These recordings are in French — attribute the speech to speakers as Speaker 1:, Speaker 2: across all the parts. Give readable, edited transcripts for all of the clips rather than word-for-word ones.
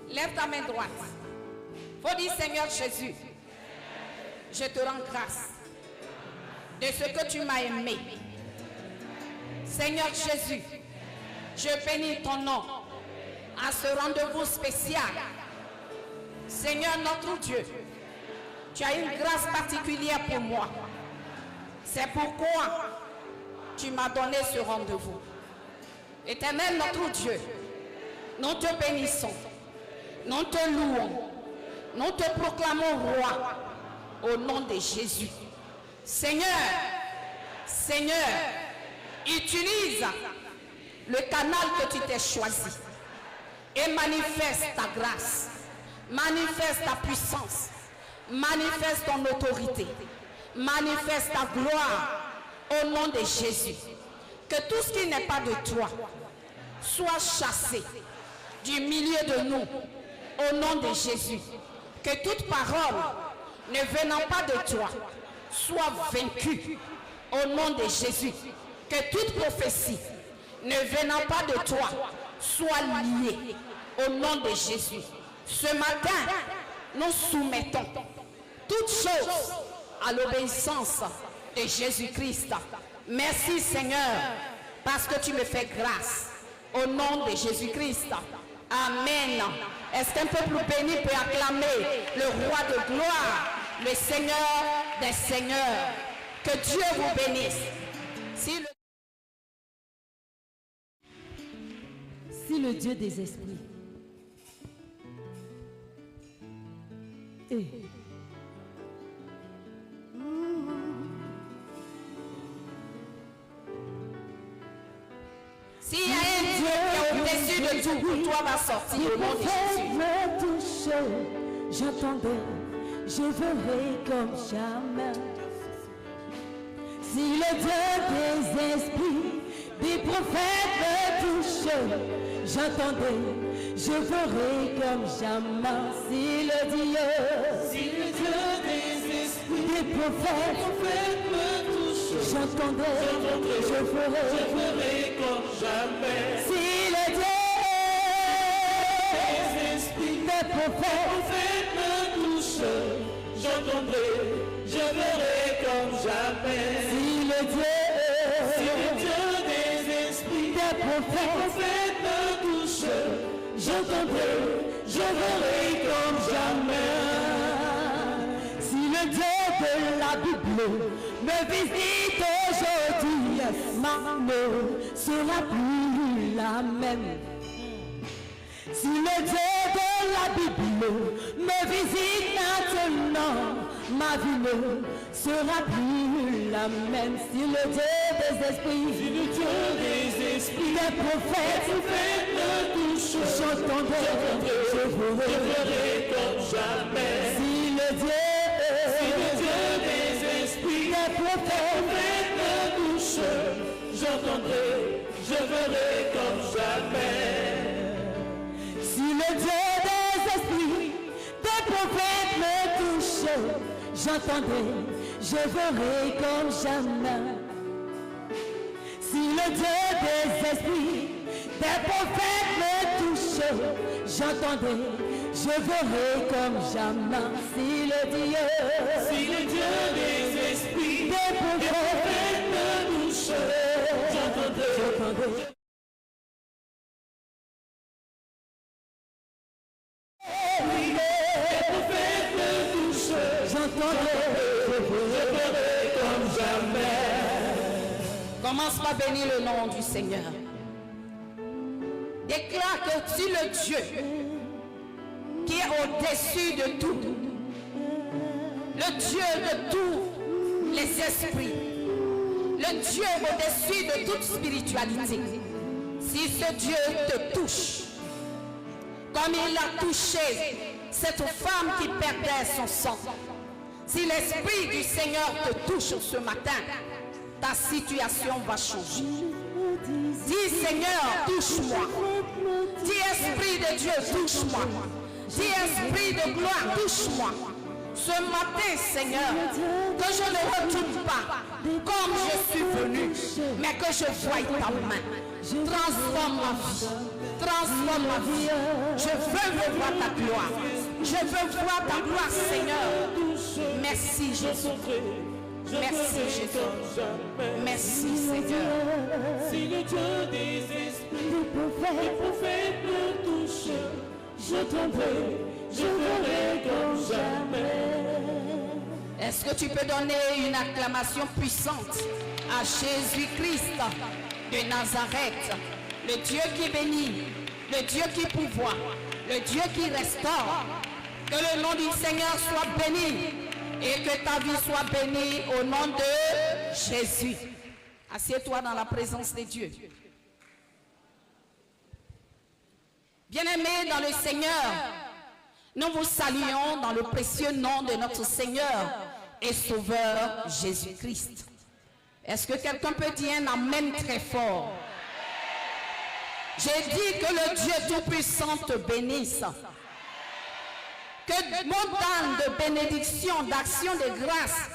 Speaker 1: Lève ta main droite. Faut dire, Seigneur Jésus, je te rends grâce de ce que tu m'as aimé. Seigneur Jésus, je bénis ton nom à ce rendez-vous spécial. Seigneur notre Dieu, tu as une grâce particulière pour moi. C'est pourquoi tu m'as donné ce rendez-vous. Éternel notre Dieu, nous te bénissons, nous te louons, nous te proclamons roi au nom de Jésus. Seigneur, utilise le canal que tu t'es choisi et manifeste ta grâce, manifeste ta puissance, manifeste ton autorité, manifeste ta gloire au nom de Jésus. Que tout ce qui n'est pas de toi soit chassé du milieu de nous au nom de Jésus. Que toute parole ne venant pas de toi soit vaincue au nom de Jésus. Que toute prophétie ne venant pas de toi soit liée au nom de Jésus. Ce matin, nous soumettons toutes choses à l'obéissance de Jésus-Christ. Merci Seigneur, parce que tu me fais grâce. Au nom de Jésus-Christ. Amen. Est-ce qu'un peuple béni peut acclamer le roi de gloire, le Seigneur des seigneurs? Que Dieu vous bénisse.
Speaker 2: Si le Dieu des esprits est
Speaker 1: s'il y a un Dieu qui est au-dessus de tout, pour toi va sortir au nom de Jésus.
Speaker 2: me toucher, j'entendais, je verrai comme jamais. Si le Dieu des esprits, des prophètes me touchent, j'entendais, je verrai comme jamais. Si le Dieu des esprits, des prophètes me touchent, j'entendais, je verrai comme jamais. Si le Dieu des esprits, des prophètes me touchent, j'entendrai, je verrai comme jamais. Si le Dieu des esprits, des prophètes me touchent, j'entendrai, je verrai comme jamais. Si le Dieu de la Bible me visite aujourd'hui, ma ne sera plus la même. Si le Dieu de la Bible me visite maintenant, ma vie ne sera plus la même. Si le Dieu des esprits, si le Dieu des esprits, des prophètes me touche, j'entendrai, je verrai comme jamais. Si le Dieu des esprits, des prophètes me touche, j'entendrai, je verrai comme jamais. Si le Dieu des esprits, des prophètes me touche, j'entendrai, je verrai comme jamais. Si le Dieu des esprits, des prophètes me touche, j'entendrai, je verrai comme jamais. Si le Dieu des esprits, des prophètes me touche, j'entendrai.
Speaker 1: Commence par bénir le nom du Seigneur. Déclare que si le Dieu qui est au-dessus de tout, le Dieu de tous les esprits, le Dieu au-dessus de toute spiritualité, si ce Dieu te touche, comme il a touché cette femme qui perdait son sang, si l'Esprit du Seigneur te touche ce matin, ta situation va changer. Dis Seigneur, touche-moi. Dis Esprit de Dieu, touche-moi. Dis Esprit de gloire, touche-moi. Ce matin, Seigneur, que je ne retourne pas comme je suis venu, mais que je voie ta main. Transforme ma vie. Transforme ma vie. Je veux voir ta gloire. Je veux voir ta gloire, Seigneur. Merci, Jésus. Merci, Jésus. Merci, Seigneur.
Speaker 2: Si le Dieu des esprits, les prophètes me touchent, je tomberai, je verrai comme jamais.
Speaker 1: Est-ce que tu peux donner une acclamation puissante à Jésus-Christ de Nazareth, le Dieu qui bénit, le Dieu qui pourvoit, le Dieu qui restaure. Que le nom du Seigneur soit béni et que ta vie soit bénie au nom de Jésus. Assieds-toi dans la présence de Dieu. Bien-aimés dans le Seigneur, nous vous saluons dans le précieux nom de notre Seigneur et Sauveur Jésus-Christ. Est-ce que quelqu'un peut dire un amen très fort? J'ai dit que le Dieu Tout-Puissant te bénisse. Que montagne de bénédiction, d'action de grâce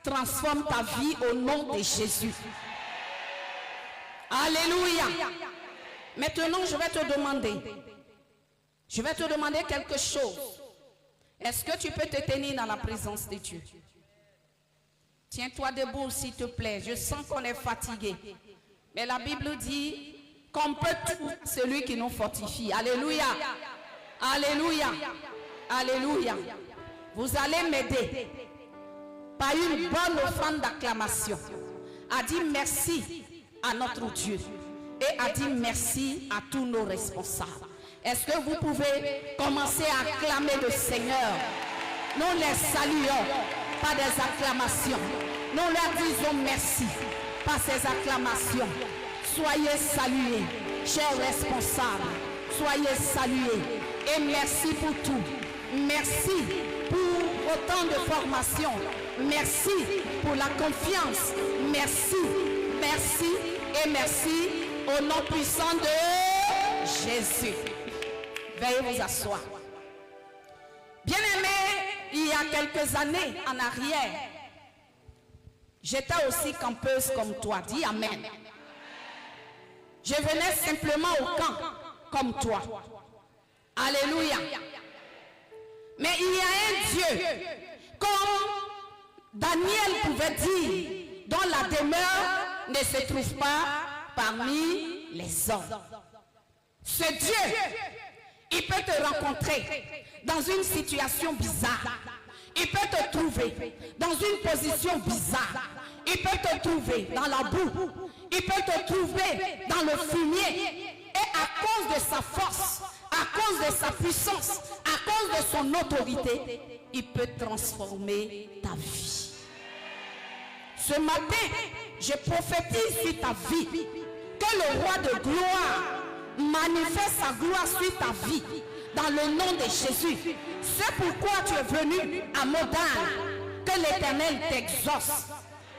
Speaker 1: transforme ta vie au nom de Jésus. Alléluia. Maintenant, je vais te demander quelque chose. Est-ce que tu peux te tenir dans la présence de Dieu? Tiens-toi debout, s'il te plaît. Je sens qu'on est fatigué. Mais la Bible dit qu'on peut tout celui qui nous fortifie. Alléluia. Alléluia. Alléluia. Vous allez m'aider par une bonne offrande d'acclamation à dire merci à notre Dieu et à dire merci à tous nos responsables. Est-ce que vous pouvez commencer à acclamer le Seigneur? Nous les saluons par des acclamations. Nous leur disons merci par ces acclamations. Soyez salués, chers responsables. Soyez salués et merci pour tout. Merci pour autant de formation. Merci pour la confiance. Merci, merci et merci au nom puissant de Jésus. Veuillez vous asseoir. Bien-aimés, il y a quelques années en arrière, j'étais aussi campeuse comme toi. Dis Amen. Je venais simplement au camp comme toi. Alléluia. Mais il y a un Dieu, comme Daniel pouvait dire, dont la demeure ne se trouve pas parmi les hommes. Ce Dieu, il peut te rencontrer dans une situation bizarre. Il peut te trouver dans une position bizarre. Il peut te trouver dans la boue. Il peut te trouver dans le fumier. Et à cause de sa force, à cause de sa puissance, à cause de son autorité, il peut transformer ta vie. Ce matin, je prophétise sur ta vie que le roi de gloire manifeste sa gloire sur ta vie dans le nom de Jésus. C'est pourquoi tu es venu à Modane. Que l'Éternel t'exauce.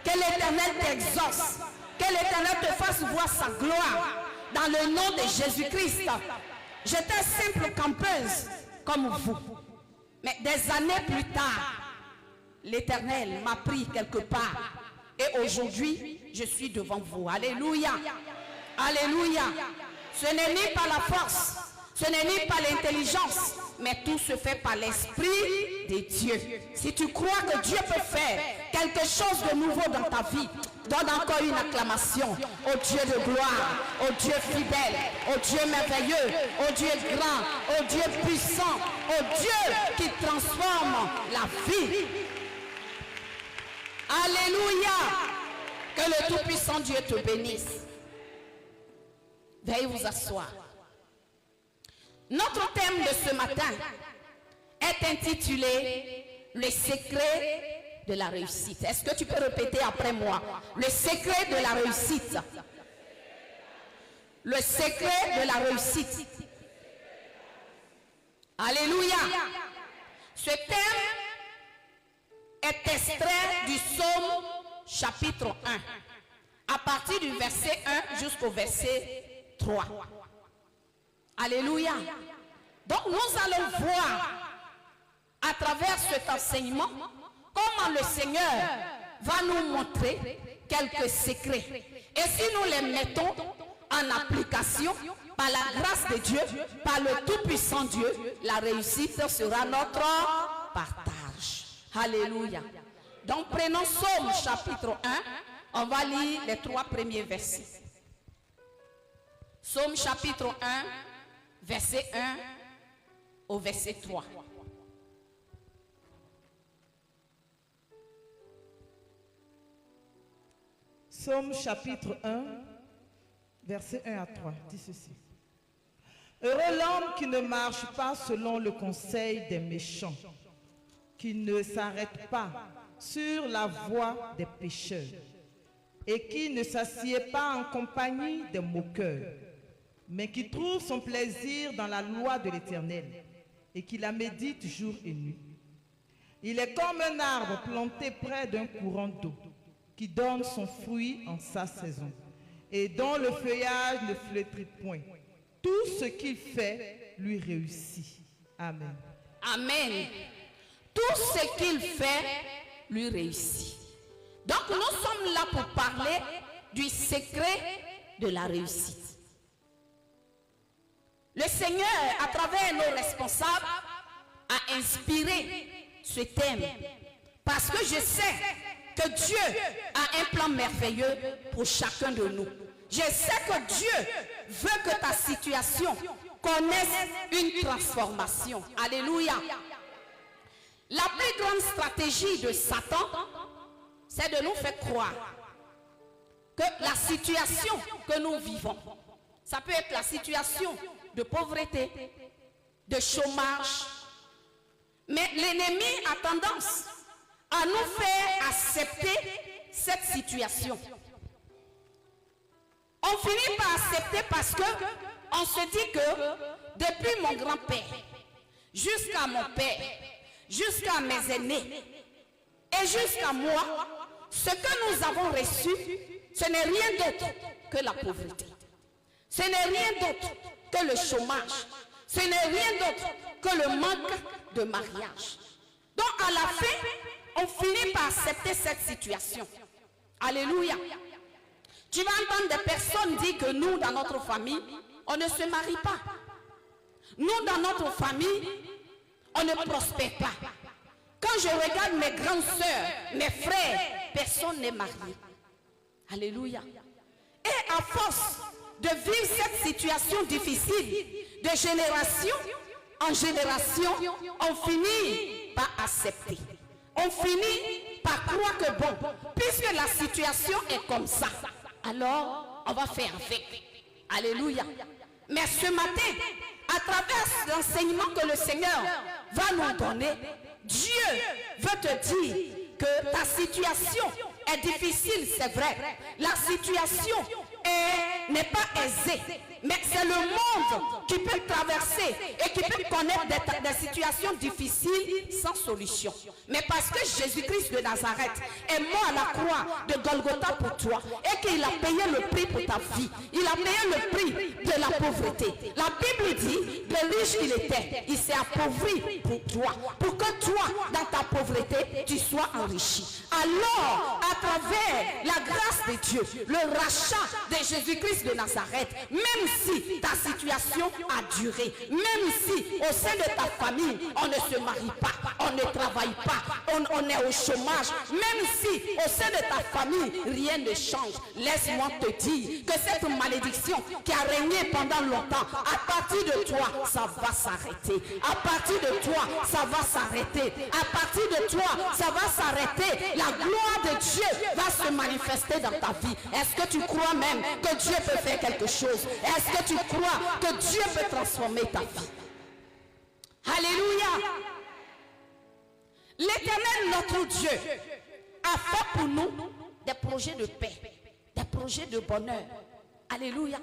Speaker 1: Que l'Éternel t'exauce. Que l'Éternel te fasse voir sa gloire dans le nom de Jésus-Christ. J'étais simple campeuse comme vous. Mais des années plus tard, l'Éternel m'a pris quelque part. Et aujourd'hui, je suis devant vous. Alléluia. Alléluia. Ce n'est ni par la force, ce n'est ni par l'intelligence, mais tout se fait par l'Esprit de Dieu. Si tu crois que Dieu peut faire quelque chose de nouveau dans ta vie, donne encore une acclamation au Dieu de gloire, au Dieu fidèle, au Dieu merveilleux, au Dieu grand, au Dieu puissant, au Dieu qui transforme la vie. Alléluia. Que le Tout-Puissant Dieu te bénisse. Veuillez vous asseoir. Notre thème de ce matin est intitulé « Le secret de la réussite ». Est-ce que tu peux répéter après moi? Le secret de la réussite. Le secret de la réussite. Alléluia. Ce thème est extrait du psaume chapitre 1, à partir du verset 1 jusqu'au verset 3. Alléluia. Donc nous allons voir à travers cet enseignement comment le Seigneur va nous montrer quelques secrets. Et si nous les mettons en application, par la grâce de Dieu, par le Tout-Puissant Dieu, la réussite sera notre partage. Alléluia. Donc prenons Psaume chapitre 1, on va lire les 3 premiers versets. Psaume chapitre 1, verset 1 au verset 3.
Speaker 3: Psaume chapitre 1, verset 1 à 3, dit ceci. Heureux l'homme qui ne marche pas selon le conseil des méchants, qui ne s'arrête pas sur la voie des pécheurs, et qui ne s'assied pas en compagnie des moqueurs, mais qui trouve son plaisir dans la loi de l'Éternel, et qui la médite jour et nuit. Il est comme un arbre planté près d'un courant d'eau, qui donne son fruit en sa saison, et dont le feuillage ne flétrit point. Tout ce qu'il fait lui réussit. Amen.
Speaker 1: Amen. Tout ce qu'il fait lui réussit. Donc nous sommes là pour parler du secret de la réussite. Le Seigneur, à travers nos responsables, a inspiré ce thème. Parce que je sais que Dieu a un plan merveilleux pour chacun de nous. Je sais que Dieu veut que ta situation connaisse une transformation. Alléluia. La plus grande stratégie de Satan, c'est de nous faire croire que la situation que nous vivons, ça peut être la situation de pauvreté, de chômage, mais l'ennemi a tendance à nous faire accepter cette situation. On finit par accepter parce que on se dit que depuis mon grand-père jusqu'à mon père, jusqu'à mes aînés et jusqu'à moi, ce que nous avons reçu, ce n'est rien d'autre que la pauvreté. Ce n'est rien d'autre que le chômage. Ce n'est rien d'autre que le manque de mariage. Donc à la fin, on finit par accepter cette situation. Alléluia. Tu vas entendre des personnes dire que nous, dans notre famille, on ne se marie pas. Nous, dans notre famille, on ne prospère pas. Quand je regarde mes grandes sœurs, mes frères, personne n'est marié. Alléluia. Et à force de vivre cette situation difficile, de génération en génération, on finit par accepter. On finit par croire que bon, puisque la situation est comme ça, alors on va faire avec. Alléluia. Mais ce matin, à travers l'enseignement que le Seigneur va nous donner, Dieu veut te dire que ta situation est difficile, c'est vrai. La situation n'est pas aisée, mais c'est le monde qui peut traverser et qui peut connaître des situations difficiles sans solution. Mais parce que Jésus-Christ de Nazareth est mort à la croix de Golgotha pour toi et qu'il a payé le prix pour ta vie, il a payé le prix de la pauvreté. La Bible dit, de riche il était, il s'est appauvri pour toi, pour que toi, dans ta pauvreté, tu sois enrichi. Alors, à travers la grâce de Dieu, le rachat de Jésus-Christ de Nazareth, même si ta situation a duré, même si au sein de ta famille, on ne se marie pas, on ne travaille pas, on est au chômage, même si au sein de ta famille, rien ne change, laisse-moi te dire que cette malédiction qui a régné pendant longtemps, à partir de toi, ça va s'arrêter. À partir de toi, ça va s'arrêter. À partir de toi, ça va s'arrêter. La gloire de Dieu va se manifester dans ta vie. Est-ce que tu crois même que Dieu peut faire quelque chose? Est-ce que tu crois que Dieu peut transformer ta vie? Alléluia. L'Éternel, notre Dieu, a fait pour nous des projets de paix, des projets de bonheur. Alléluia.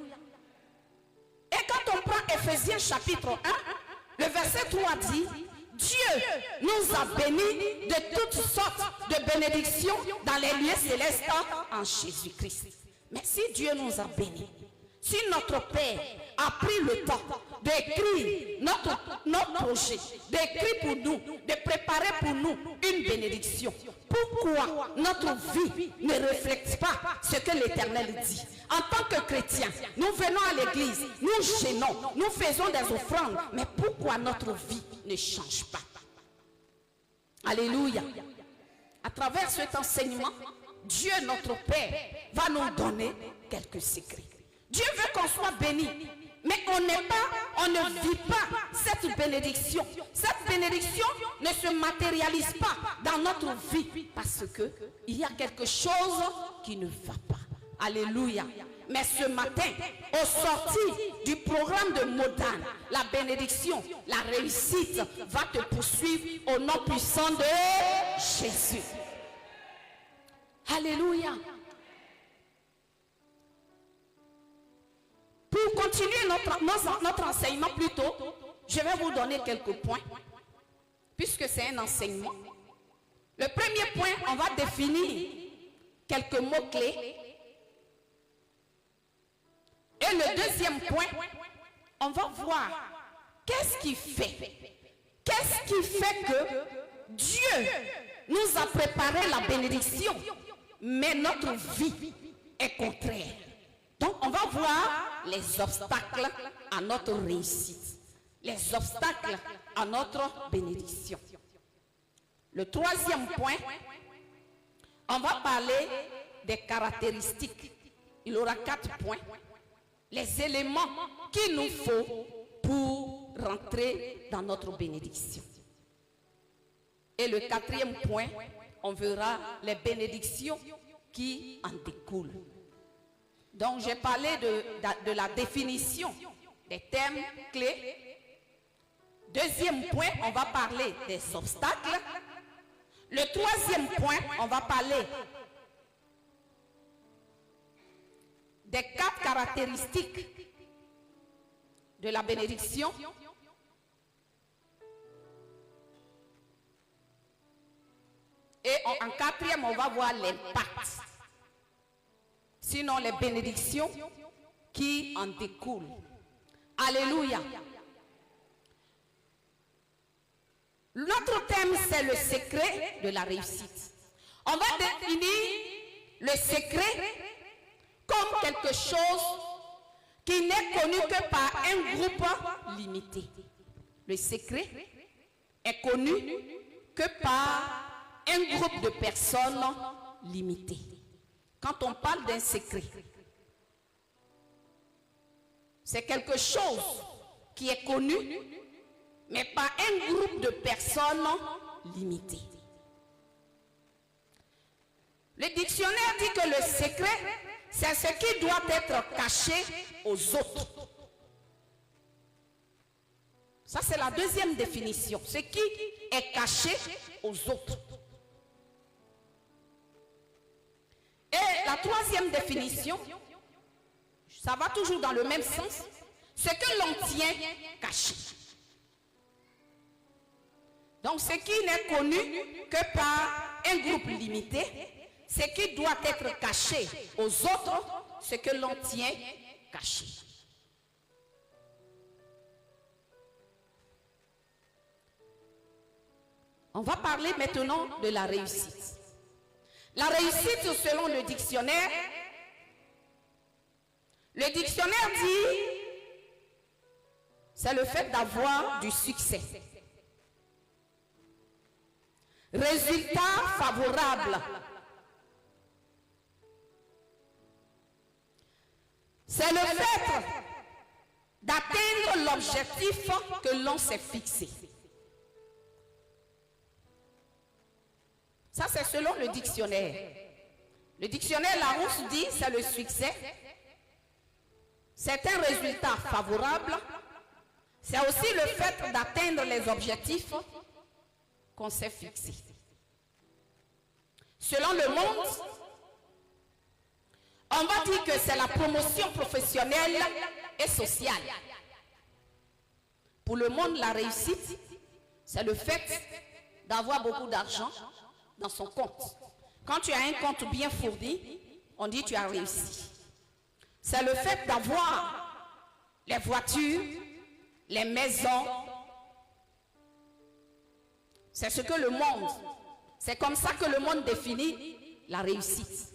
Speaker 1: Et quand on prend Éphésiens chapitre 1, le verset 3 dit, Dieu nous a bénis de toutes sortes de bénédictions dans les lieux célestes en Jésus-Christ. Mais si Dieu nous a bénis, Si notre Père a pris le temps d'écrire notre projet, d'écrire pour nous, de préparer pour nous une bénédiction, pourquoi notre vie ne reflète pas ce que l'Éternel dit? En tant que chrétiens, nous venons à l'église, nous gênons, nous faisons des offrandes, mais pourquoi notre vie ne change pas? Alléluia. À travers cet enseignement, Dieu notre Père va nous donner quelques secrets. Dieu veut qu'on soit béni, mais on ne vit pas cette bénédiction. Cette bénédiction ne se matérialise pas dans notre vie parce que il y a quelque chose qui ne va pas. Alléluia. Mais ce matin, au sorti du programme de Modane, la bénédiction, la réussite va te poursuivre au nom puissant de Jésus. Alléluia. Pour continuer notre enseignement plutôt, je vais vous donner quelques points, puisque c'est un enseignement. Le premier point, on va définir quelques mots-clés. Et le deuxième point, on va voir qu'est-ce qui fait que Dieu nous a préparé la bénédiction, mais notre vie est contraire. Donc, on va voir les obstacles à notre réussite, les obstacles à notre bénédiction. Le troisième point, on va parler des caractéristiques. Il y aura 4 points. Les éléments qu'il nous faut pour rentrer dans notre bénédiction. Et le 4e point, on verra les bénédictions qui en découlent. Donc, j'ai parlé de la définition des thèmes clés. Deuxième point, on va parler des obstacles. Le 3e point, on va parler des 4 caractéristiques de la bénédiction. Et en 4e, on va voir l'impact. Sinon, les bénédictions qui en découlent. Alléluia. Notre thème, c'est le secret de la réussite. On va définir le secret comme quelque chose qui n'est connu que par un groupe limité. Le secret est connu que par un groupe de personnes limitées. Quand on parle d'un secret, c'est quelque chose qui est connu, mais par un groupe de personnes limitées. Le dictionnaire dit que le secret, c'est ce qui doit être caché aux autres. Ça, c'est la deuxième définition. Ce qui est caché aux autres. Et la troisième définition, ça va toujours dans le même sens, ce que l'on tient caché. Donc, ce qui n'est connu que par un groupe limité, ce qui doit être caché aux autres, ce que l'on tient caché. On va parler maintenant de la réussite. La réussite, selon le dictionnaire dit, c'est le fait d'avoir du succès. Résultat favorable. C'est le fait d'atteindre l'objectif que l'on s'est fixé. Ça, c'est selon le dictionnaire. Le dictionnaire Larousse dit c'est le succès. C'est un résultat favorable. C'est aussi le fait d'atteindre les objectifs qu'on s'est fixés. Selon le monde, on va dire que c'est la promotion professionnelle et sociale. Pour le monde, la réussite, c'est le fait d'avoir beaucoup d'argent dans son compte. Quand tu as un compte bien fourni, on dit tu as réussi. c'est le fait d'avoir les voitures, les maisons. C'est ce que le monde, c'est comme ça que le monde définit la réussite.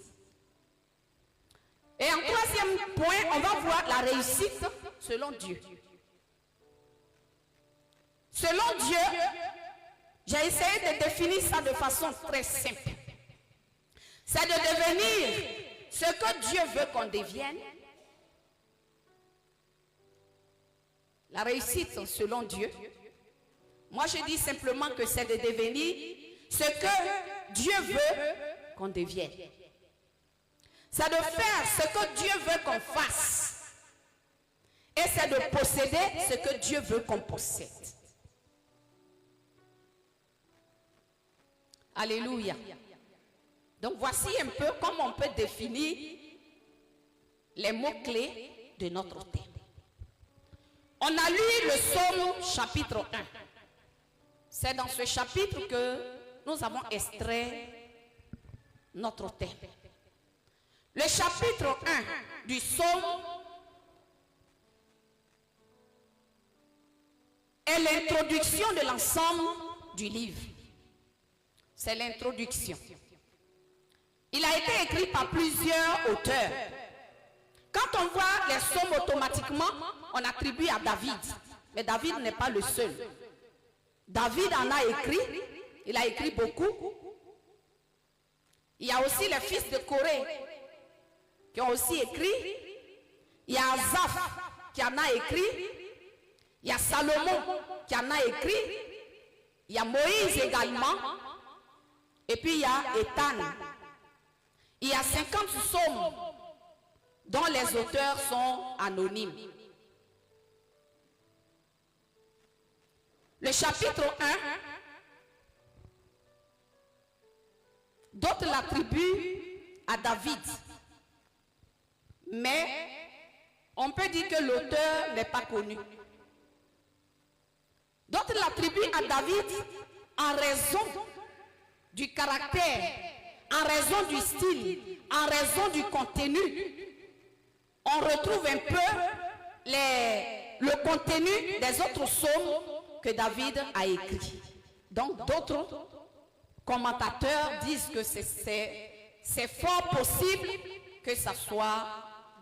Speaker 1: Et en troisième point, on va voir la réussite selon Dieu. Selon Dieu, j'ai essayé de définir ça de façon très simple. C'est de devenir ce que Dieu veut qu'on devienne. La réussite selon Dieu. Moi, je dis simplement que c'est de devenir ce que Dieu veut qu'on devienne. C'est de faire ce que Dieu veut qu'on fasse. Et c'est de posséder ce que Dieu veut qu'on possède. Alléluia. Donc voici un peu comment on peut définir les mots-clés de notre thème. On a lu le Psaume chapitre 1. C'est dans ce chapitre que nous avons extrait notre thème. Le chapitre 1 du Psaume est l'introduction de l'ensemble du livre. C'est l'introduction. Il a été écrit par plusieurs auteurs. Quand on voit les psaumes automatiquement, on attribue à David. Mais David n'est pas le seul. David en a écrit, il a écrit beaucoup. Il y a aussi les fils de Corée qui ont aussi écrit. Il y a Asaph qui en a écrit. Il y a Salomon qui en a écrit. Il y a Moïse également. Et puis il y a Étan. Il y a 50 psaumes dont les auteurs sont anonymes. Le chapitre 1, d'autres l'attribuent à David. Mais on peut dire que l'auteur n'est pas connu. D'autres l'attribuent à David en raison du caractère, en raison du style, en raison du contenu. On retrouve un peu le contenu des autres psaumes que David a écrit. Donc d'autres commentateurs disent que c'est fort possible que ça soit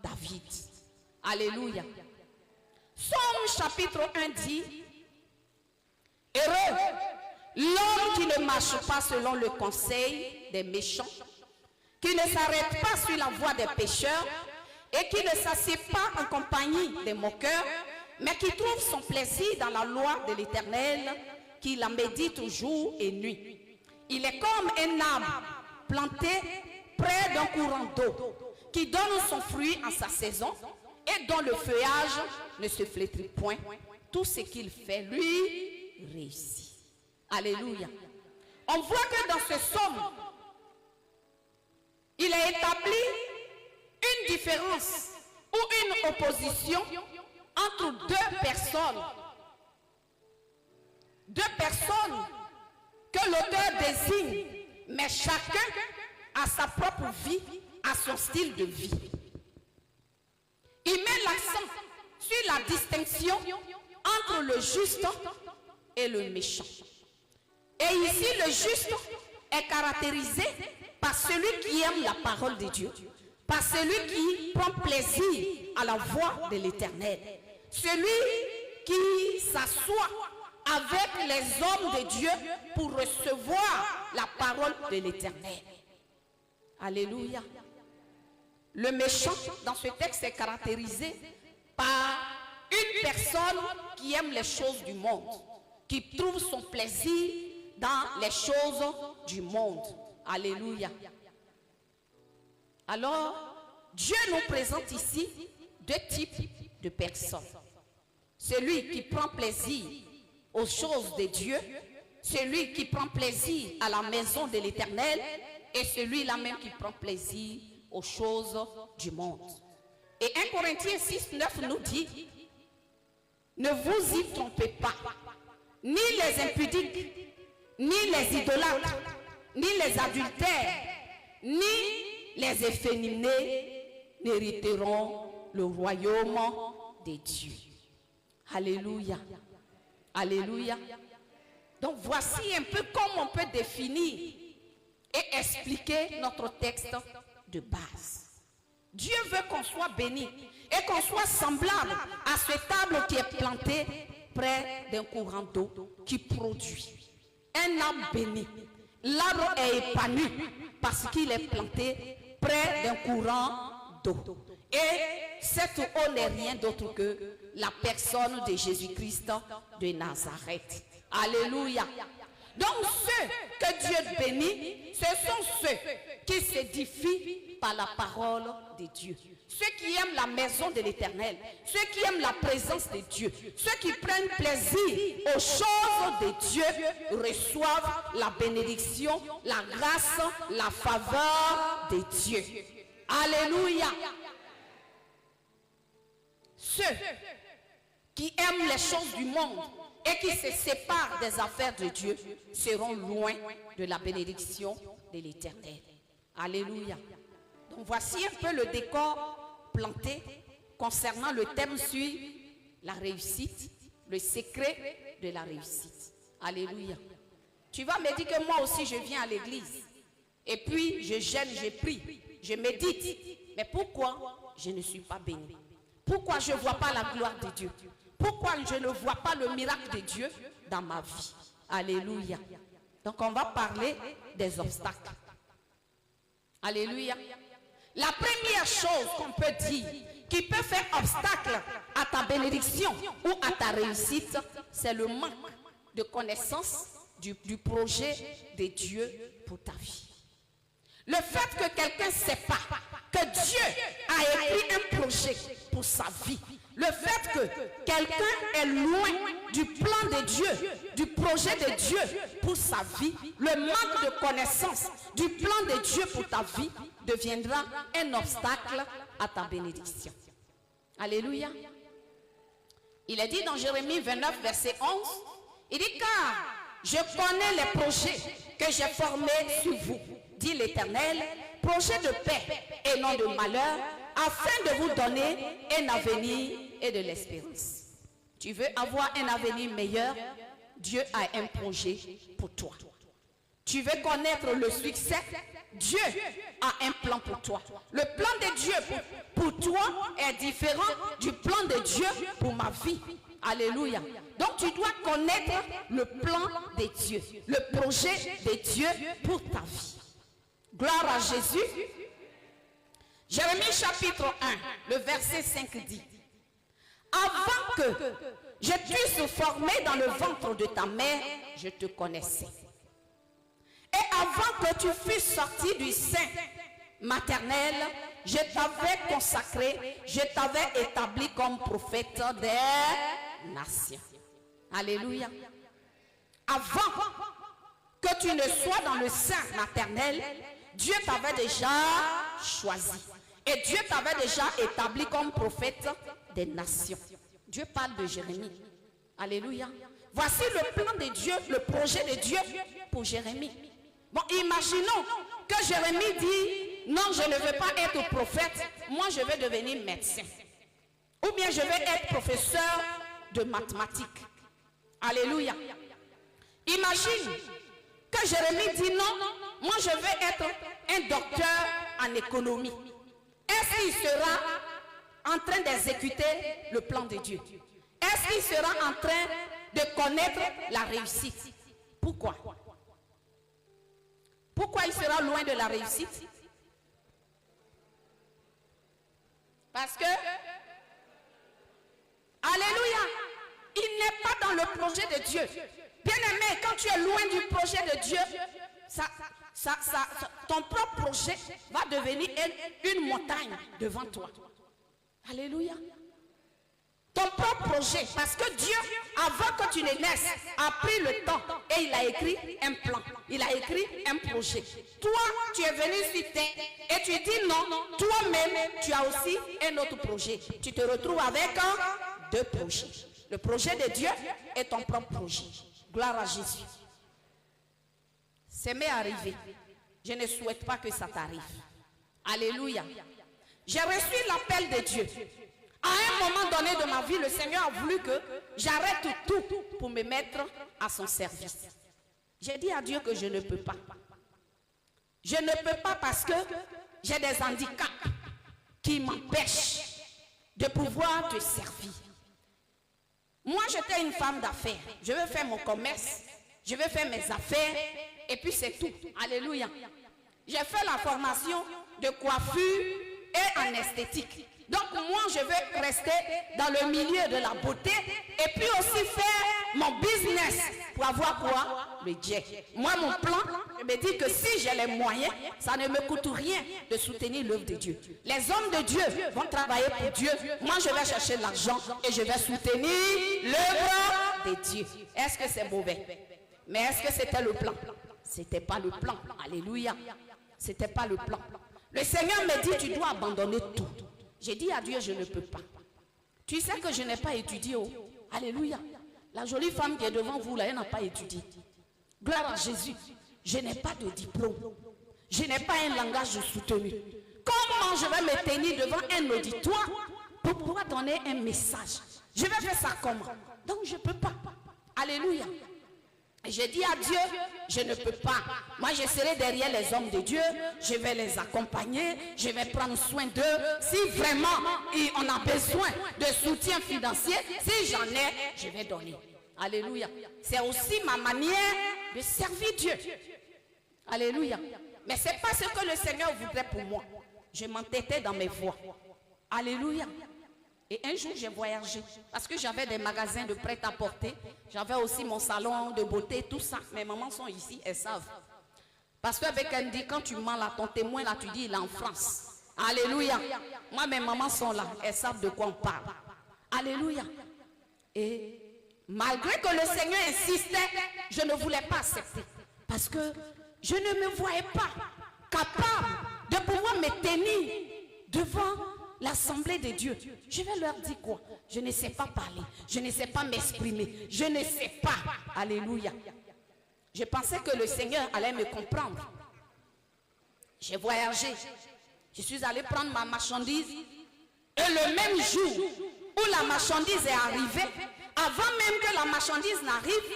Speaker 1: David. Alléluia. Psaume chapitre 1 dit: heureux l'homme qui ne marche pas selon le conseil des méchants, qui ne s'arrête pas sur la voie des pécheurs et qui ne s'assied pas en compagnie des moqueurs, mais qui trouve son plaisir dans la loi de l'Éternel, qui la médite jour et nuit. Il est comme un arbre planté près d'un courant d'eau, qui donne son fruit en sa saison et dont le feuillage ne se flétrit point. Tout ce qu'il fait, lui, réussit. Alléluia. On voit que dans ce psaume, il a établi une différence ou une opposition entre deux personnes. Deux personnes que l'auteur désigne, mais chacun a sa propre vie, a son style de vie. Il met l'accent sur la distinction entre le juste et le méchant. Et ici, le juste est caractérisé par celui qui aime la parole de Dieu, par celui qui prend plaisir à la voix de l'Éternel, celui qui s'assoit avec les hommes de Dieu pour recevoir la parole de l'Éternel. Alléluia. Le méchant, dans ce texte, est caractérisé par une personne qui aime les choses du monde, qui trouve son plaisir dans les choses du monde. Alléluia. Alors, Dieu nous présente ici deux types de personnes. Celui qui prend plaisir aux choses de Dieu, celui qui prend plaisir à la maison de l'Éternel, et celui-là même qui prend plaisir aux choses du monde. Et 1 Corinthiens 6, 9 nous dit: ne vous y trompez pas, ni les impudiques, ni les idolâtres, ni les adultères, ni les efféminés n'hériteront le royaume des dieux. Alléluia. Alléluia. Donc voici un peu comment on peut définir et expliquer notre texte de base. Dieu veut qu'on soit béni et qu'on soit semblable à cet arbre qui est planté près d'un courant d'eau qui produit. Un arbre béni. L'arbre est épanoui parce qu'il est planté près d'un courant d'eau. Et cette eau n'est rien d'autre que la personne de Jésus-Christ de Nazareth. Alléluia. Donc ceux que Dieu bénit, ce sont ceux qui s'édifient par la parole de Dieu. Ceux qui aiment la maison de l'Éternel, ceux qui aiment la présence de Dieu, ceux qui prennent plaisir aux choses de Dieu reçoivent la bénédiction, la grâce, la faveur de Dieu. Alléluia. Ceux qui aiment les choses du monde et qui se séparent des affaires de Dieu seront loin de la bénédiction de l'Éternel. Alléluia. Donc voici un peu le décor planté concernant le thème sur la réussite, le secret de la réussite. Alléluia. Tu vas me dire que moi aussi je viens à l'église et puis je gêne, je prie, je médite. Mais pourquoi je ne suis pas béni? Pourquoi je ne vois pas la gloire de Dieu? Pourquoi je ne vois pas le miracle de Dieu dans ma vie? Alléluia. Donc on va parler des obstacles. Alléluia. La première chose qu'on peut dire qui peut faire obstacle à ta bénédiction ou à ta réussite, c'est le manque de connaissance du projet de Dieu pour ta vie. Le fait que quelqu'un ne sait pas que Dieu a écrit un projet pour sa vie, le fait que quelqu'un est loin du plan de Dieu, du projet de Dieu pour sa vie, le manque de connaissance du plan de Dieu pour ta vie deviendra un obstacle à ta bénédiction. Alléluia. Il est dit dans Jérémie 29, verset 11, il dit, car je connais les projets que j'ai formés sur vous, dit l'Éternel, projets de paix et non de malheur, afin de vous donner un avenir et de l'espérance. Tu veux avoir un avenir meilleur? Dieu a un projet pour toi. Tu veux connaître le succès? Dieu a un plan pour toi. Le plan de Dieu pour toi est différent du plan de Dieu pour ma vie. Alléluia. Donc tu dois connaître le plan de Dieu, le projet de Dieu pour ta vie. Gloire à Jésus. Jérémie chapitre 1, le verset 5 dit, avant que je t'eusse formé dans le ventre de ta mère, je te connaissais. Et avant que tu fusses sorti du sein maternel, je t'avais consacré, je t'avais établi comme prophète des nations. Alléluia. Avant que tu ne sois dans le sein maternel, Dieu t'avait déjà choisi. Et Dieu t'avait déjà établi comme prophète des nations. Dieu parle de Jérémie. Alléluia. Voici le plan de Dieu, le projet de Dieu pour Jérémie. Bon, imaginons que Jérémie dit, non, je ne veux pas être prophète, moi je veux devenir médecin. Ou bien je vais être professeur de mathématiques. Alléluia. Imagine que Jérémie dit, non, moi je veux être un docteur en économie. Est-ce qu'il sera en train d'exécuter le plan de Dieu? Est-ce qu'il sera en train de connaître la réussite? Pourquoi? Pourquoi il sera loin de la réussite? Parce que, alléluia, il n'est pas dans le projet de Dieu. Bien-aimé, quand tu es loin du projet de Dieu, ton propre projet va devenir une montagne devant toi. Alléluia. Ton propre projet, parce que Dieu, avant que tu ne naisses, a pris le temps et il a écrit un plan, il a écrit un projet. Toi, tu es venu sur terre et tu dis non, toi-même, tu as aussi un autre projet. Tu te retrouves avec deux projets. Le projet de Dieu et ton propre projet. Gloire à Jésus. Ça m'est arrivé. Je ne souhaite pas que ça t'arrive. Alléluia. J'ai reçu l'appel de Dieu. À un moment donné de ma vie, le Seigneur a voulu que j'arrête tout pour me mettre à son service. J'ai dit à Dieu que je ne peux pas. Je ne peux pas parce que j'ai des handicaps qui m'empêchent de pouvoir te servir. Moi, j'étais une femme d'affaires. Je veux faire mon commerce, je veux faire mes affaires, et puis c'est tout. Alléluia. J'ai fait la formation de coiffure et en esthétique. Donc moi, je veux rester dans le milieu de la beauté et puis aussi faire mon business pour avoir quoi? Le jet. Moi, mon plan, je me dis que si j'ai les moyens, ça ne me coûte rien de soutenir l'œuvre de Dieu. Les hommes de Dieu vont travailler pour Dieu. Moi, je vais chercher l'argent et je vais soutenir l'œuvre de Dieu. Est-ce que c'est mauvais? Mais est-ce que c'était le plan? C'était pas le plan. Alléluia. C'était pas le plan. Le Seigneur me dit, tu dois abandonner tout. J'ai dit à Dieu, je ne peux pas. Tu sais que je n'ai pas étudié. Oh. Alléluia. La jolie femme qui est devant vous, là, elle n'a pas étudié. Gloire à Jésus. Je n'ai pas de diplôme. Je n'ai pas un langage soutenu. Comment je vais me tenir devant un auditoire pour pouvoir donner un message? Je vais faire ça comment? Donc je ne peux pas. Alléluia. J'ai dit à Dieu, je ne peux pas. Moi, je serai derrière les hommes de Dieu. Je vais les accompagner. Je vais prendre soin d'eux. Si vraiment on a besoin de soutien financier, si j'en ai, je vais donner. Alléluia. C'est aussi ma manière de servir Dieu. Alléluia. Mais ce n'est pas ce que le Seigneur voudrait pour moi. Je m'entêtais dans mes voies. Alléluia. Et un jour, j'ai voyagé parce que j'avais des magasins de prêt-à-porter. J'avais aussi mon salon de beauté, tout ça. Mes mamans sont ici, elles savent. Parce qu'avec dit, quand tu mens là, ton témoin là, tu dis, il est en France. Alléluia. Moi, mes mamans sont là, elles savent de quoi on parle. Alléluia. Et malgré que le Seigneur insistait, je ne voulais pas accepter. Parce que je ne me voyais pas capable de pouvoir me tenir devant l'assemblée de Dieu. Je vais leur dire quoi? Je ne sais pas parler. Je ne sais pas m'exprimer. Je ne sais pas. Alléluia. Je pensais que le Seigneur allait me comprendre. J'ai voyagé. Je suis allé prendre ma marchandise. Et le même jour où la marchandise est arrivée, avant même que la marchandise n'arrive,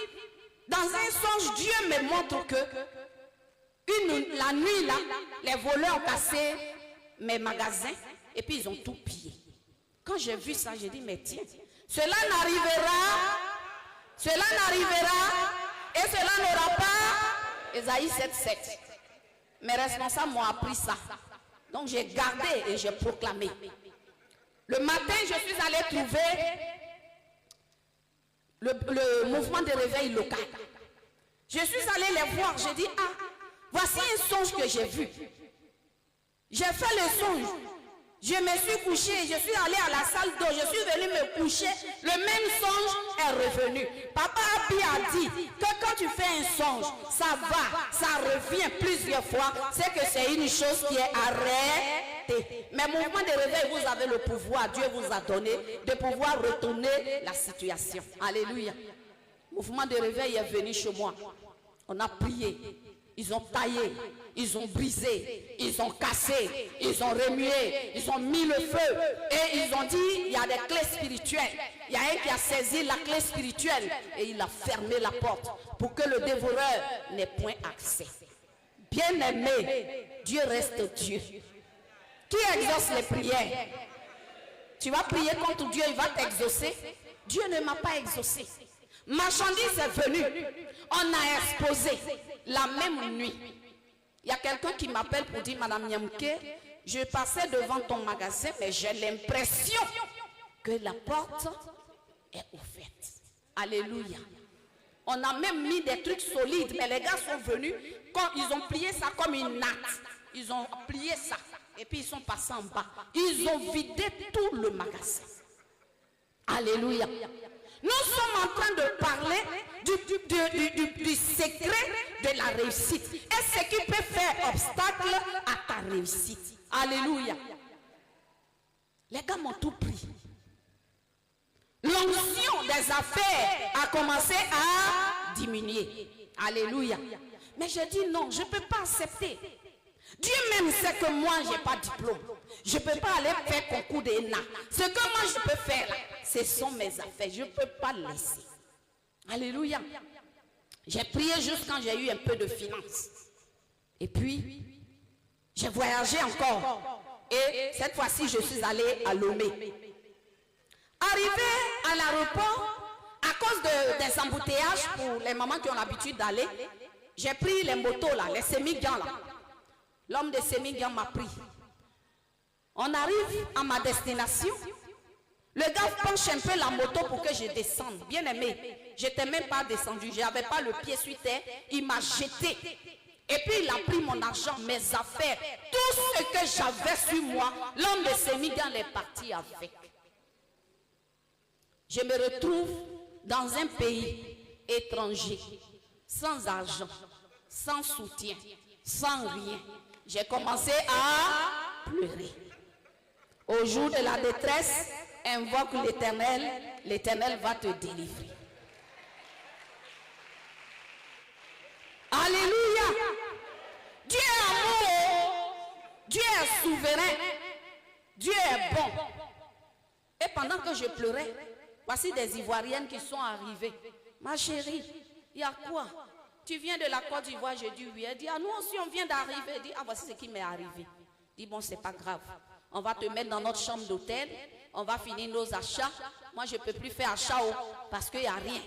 Speaker 1: dans un songe, Dieu me montre que la nuit là, les voleurs ont cassé mes magasins. Et puis ils ont tout pillé. Quand j'ai vu ça, j'ai dit, mais tiens, cela n'arrivera et cela n'aura pas. Ésaïe 7,7. Mes responsables m'ont appris ça. Donc j'ai gardé et j'ai proclamé. Le matin, je suis allé trouver le mouvement de réveil local. Je suis allé les voir, j'ai dit, ah, voici un songe que j'ai vu. J'ai fait le songe. Je me suis couché, je suis allé à la salle d'eau, je suis venu me coucher, le même songe est revenu. Papa Abi a dit que quand tu fais un songe, ça va, ça revient plusieurs fois, c'est que c'est une chose qui est arrêtée. Mais mouvement de réveil, vous avez le pouvoir, Dieu vous a donné de pouvoir retourner la situation. Alléluia. Mouvement de réveil est venu chez moi. On a prié. Ils ont taillé, ils ont brisé, ils ont cassé, ils ont remué, ils ont mis le feu. Et ils ont dit, il y a des clés spirituelles. Il y a un qui a saisi la clé spirituelle et il a fermé la porte pour que le dévoreur n'ait point accès. Bien-aimé, Dieu reste Dieu. Qui exauce les prières? Tu vas prier contre Dieu, il va t'exaucer. Dieu ne m'a pas exaucé. Marchandise est venue, on a exposé la même nuit. Il y a quelqu'un qui m'appelle pour dire, Madame Nyamke, je passais devant ton magasin, mais j'ai l'impression que la porte est ouverte. Alléluia. On a même mis des trucs solides, mais les gars sont venus, quand ils ont plié ça comme une natte. Ils ont plié ça, et puis ils sont passés en bas. Ils ont vidé tout le magasin. Alléluia. Nous sommes en train de parler du secret de la réussite. Et ce qui peut faire obstacle à ta réussite. Alléluia. Les gars m'ont tout pris. L'onction des affaires a commencé à diminuer. Alléluia. Mais j'ai dit non, je ne peux pas accepter. Dieu même sait que moi, je n'ai pas de diplôme. Je ne peux pas aller faire concours d'ENA. Ce que moi, je peux faire, là, ce sont mes affaires. Je ne peux pas laisser. Alléluia. J'ai prié juste quand j'ai eu un peu de finances. Et puis, j'ai voyagé encore. Et cette fois-ci, je suis allée à Lomé. Arrivé à l'aéroport, à cause des embouteillages pour les mamans qui ont l'habitude d'aller, j'ai pris les motos là, les semi-gants là. L'homme de semi-gants m'a pris. On arrive à ma destination. Le gars penche un peu la moto pour que je descende. Bien aimé, je n'étais même pas descendu. Je n'avais pas le pied sur terre. Il m'a jeté. Et puis il a pris mon argent, mes affaires, tout ce que j'avais sur moi. L'homme de semi-gants est parti avec. Je me retrouve dans un pays étranger, sans argent, sans soutien, sans rien. J'ai commencé à pleurer. Au jour de la détresse, invoque l'Éternel, l'Éternel va te délivrer. Alléluia. Dieu est amour, Dieu est souverain, Dieu est bon. Et pendant que je pleurais, voici des Ivoiriennes qui sont arrivées. Ma chérie, il y a quoi? Tu viens de la Côte d'Ivoire? Je dis oui. Elle dit, ah nous aussi on vient d'arriver. Elle dit, ah voici ce qui m'est arrivé. Je dis, bon c'est pas grave. On va te mettre dans notre chambre d'hôtel. On va finir nos achats. Moi je ne peux plus faire achat parce qu'il n'y a rien.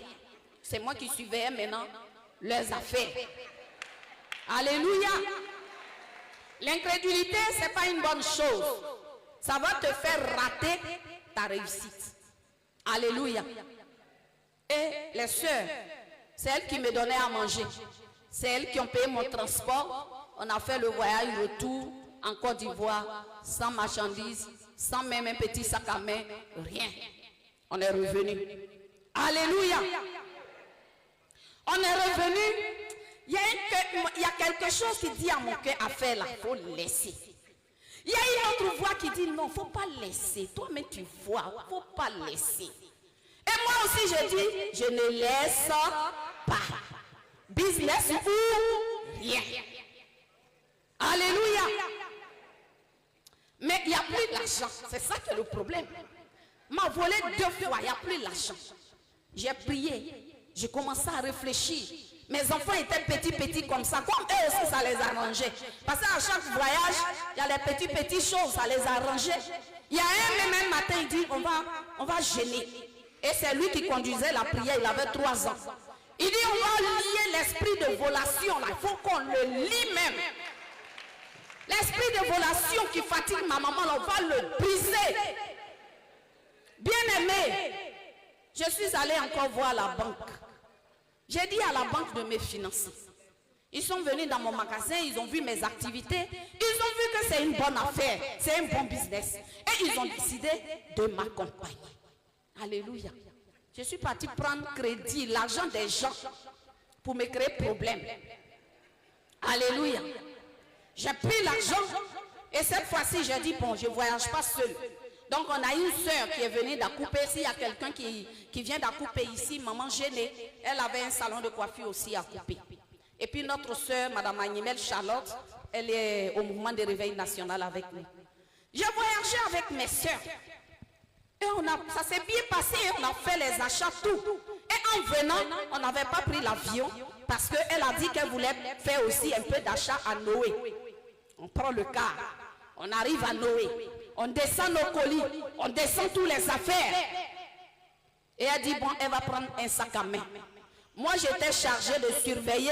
Speaker 1: C'est moi qui surveillais maintenant leurs affaires. Alléluia. L'incrédulité, ce n'est pas une bonne chose. Ça va te faire rater ta réussite. Alléluia. Et les sœurs, c'est elles qui me donnaient à manger. C'est elles qui ont payé mon transport. On a fait le voyage retour en Côte d'Ivoire, sans marchandises, sans même un petit sac à main, rien. On est revenu. Alléluia. On est revenu. Il y a quelque chose qui dit à mon cœur à faire là, il faut laisser. Il y a une autre voix qui dit non, il ne faut pas laisser. Toi-même tu vois, il ne faut pas laisser. Et moi aussi je dis, je ne laisse pas. Business ou rien. Alléluia. Mais il n'y a plus d'argent. C'est ça qui est le problème. M'a volé 2 fois, il n'y a plus d'argent. J'ai prié, j'ai commencé à réfléchir. Mes enfants étaient petits comme ça. Comme eux aussi, ça les arrangeait. Parce qu'à chaque voyage, il y a les petites choses, ça les arrangeait. Il y a un matin, il dit, on va gêner. Et c'est lui qui conduisait la prière, il avait 3 ans. Il dit, on va lier l'esprit de volation, là. Il faut qu'on le lie même. L'esprit de volation qui fatigue ma maman, là, on va le briser. Bien aimé, je suis allée encore voir la banque. J'ai dit à la banque de me financer. Ils sont venus dans mon magasin, ils ont vu mes activités, ils ont vu que c'est une bonne affaire, c'est un bon business. Et ils ont décidé de m'accompagner. Alléluia. Je suis partie prendre crédit, l'argent des gens, pour me créer problème. Alléluia. J'ai pris l'argent et cette fois-ci, j'ai dit, bon, je ne voyage pas seule. Donc, on a une sœur qui est venue d'Acoupé. S'il y a quelqu'un qui vient d'Acoupé ici, maman gênée, elle avait un salon de coiffure aussi à Acoupé. Et puis, notre sœur, Madame Agnimel Charlotte, elle est au mouvement de réveil national avec nous. J'ai voyagé avec mes sœurs. Et ça s'est bien passé, on a fait les achats, tout. Et en venant, on n'avait pas pris l'avion parce qu'elle a dit qu'elle voulait faire aussi un peu d'achat à Noé. On prend le car, on arrive à Noé. On descend nos colis, on descend toutes les affaires. Et elle dit, bon, elle va prendre un sac à main. Moi, j'étais chargée de surveiller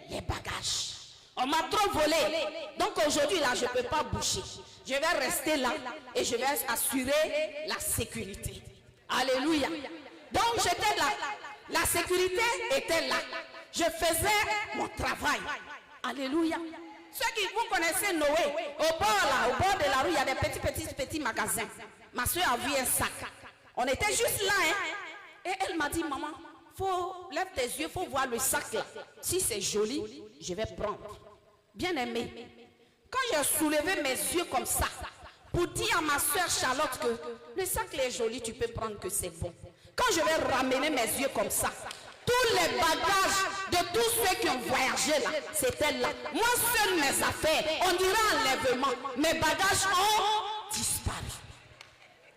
Speaker 1: les bagages. On m'a trop volé. Donc aujourd'hui, là, je ne peux pas bouger. Je vais rester là et je vais assurer la sécurité. Alléluia. Donc j'étais là. La sécurité était là. Je faisais mon travail. Alléluia. Ceux qui vous connaissez Noé, au bord de la rue, il y a des petits magasins. Ma soeur a vu un sac. On était juste là, hein. Et elle m'a dit, maman, lève tes yeux, il faut voir le sac là. Si c'est joli, je vais prendre. Bien aimé, quand j'ai soulevé mes yeux comme ça, pour dire à ma soeur Charlotte que le sac est joli, tu peux prendre que c'est bon. Quand je vais ramener mes yeux comme ça, tous les bagages de tous ceux qui ont voyagé, berger là, c'était là. Moi seul mes affaires, on dirait enlèvement. Mes bagages ont disparu.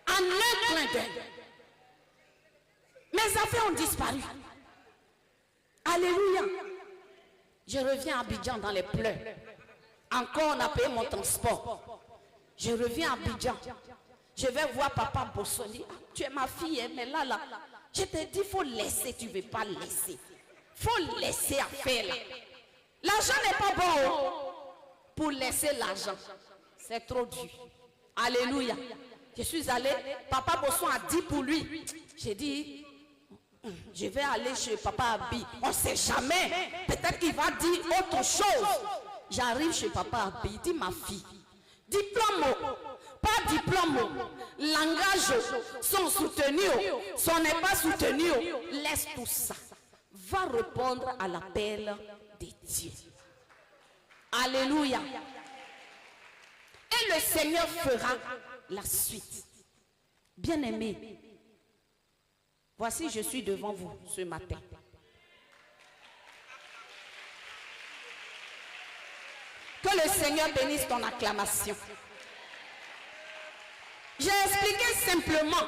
Speaker 1: En un clin d'œil. Mes affaires ont disparu. Alléluia. Je reviens à Abidjan dans les pleurs. Encore on a payé mon transport. Je reviens à Abidjan. Je vais voir papa Bossoli. Ah, tu es ma fille, mais là, je te dis, il faut laisser, tu ne veux pas laisser. Il faut laisser à faire là. L'argent n'est pas bon pour laisser l'argent. C'est trop dur. Alléluia. Je suis allée, papa Bosson a dit pour lui. J'ai dit, je vais aller chez papa Abi. On ne sait jamais. Peut-être qu'il va dire autre chose. J'arrive chez papa Abi. Il dit, ma fille, diplôme, pas diplôme, langage sont soutenus, son n'est pas soutenu. Laisse tout ça. Va répondre à l'appel de Dieu. Alléluia. Et le Seigneur fera la suite. Bien-aimés, voici je suis devant vous ce matin. Que le Seigneur bénisse ton acclamation. J'ai expliqué simplement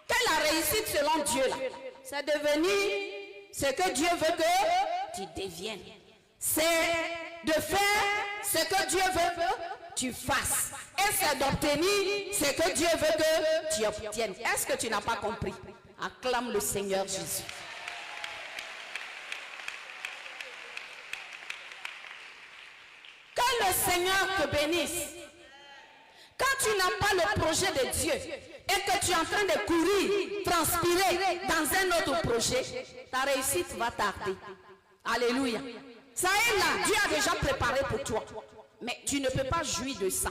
Speaker 1: que la réussite selon Dieu, là, c'est devenir ce que Dieu veut que tu deviennes. C'est de faire ce que Dieu veut que tu fasses. Et c'est d'obtenir ce que Dieu veut que tu obtiennes. Est-ce que tu n'as pas compris? Acclame le Seigneur Jésus. Que le Seigneur te bénisse. Quand tu n'as pas le projet de Dieu et que tu es en train de courir, transpirer dans un autre projet, ta réussite va tarder. Alléluia. Ça est là, Dieu a déjà préparé pour toi. Mais tu ne peux pas jouir de ça.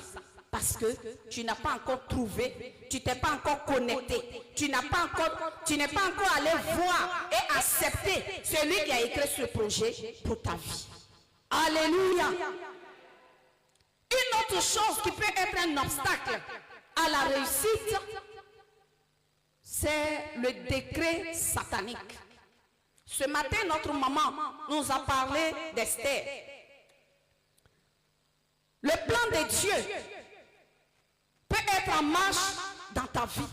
Speaker 1: Parce que tu n'as pas encore trouvé, tu t'es pas encore connecté, tu n'es pas encore allé voir et accepter celui qui a écrit ce projet pour ta vie. Alléluia. Une autre chose qui peut être un obstacle à la réussite, c'est le décret satanique. Ce matin, notre maman nous a parlé d'Esther. Le plan de Dieu peut être en marche dans ta vie.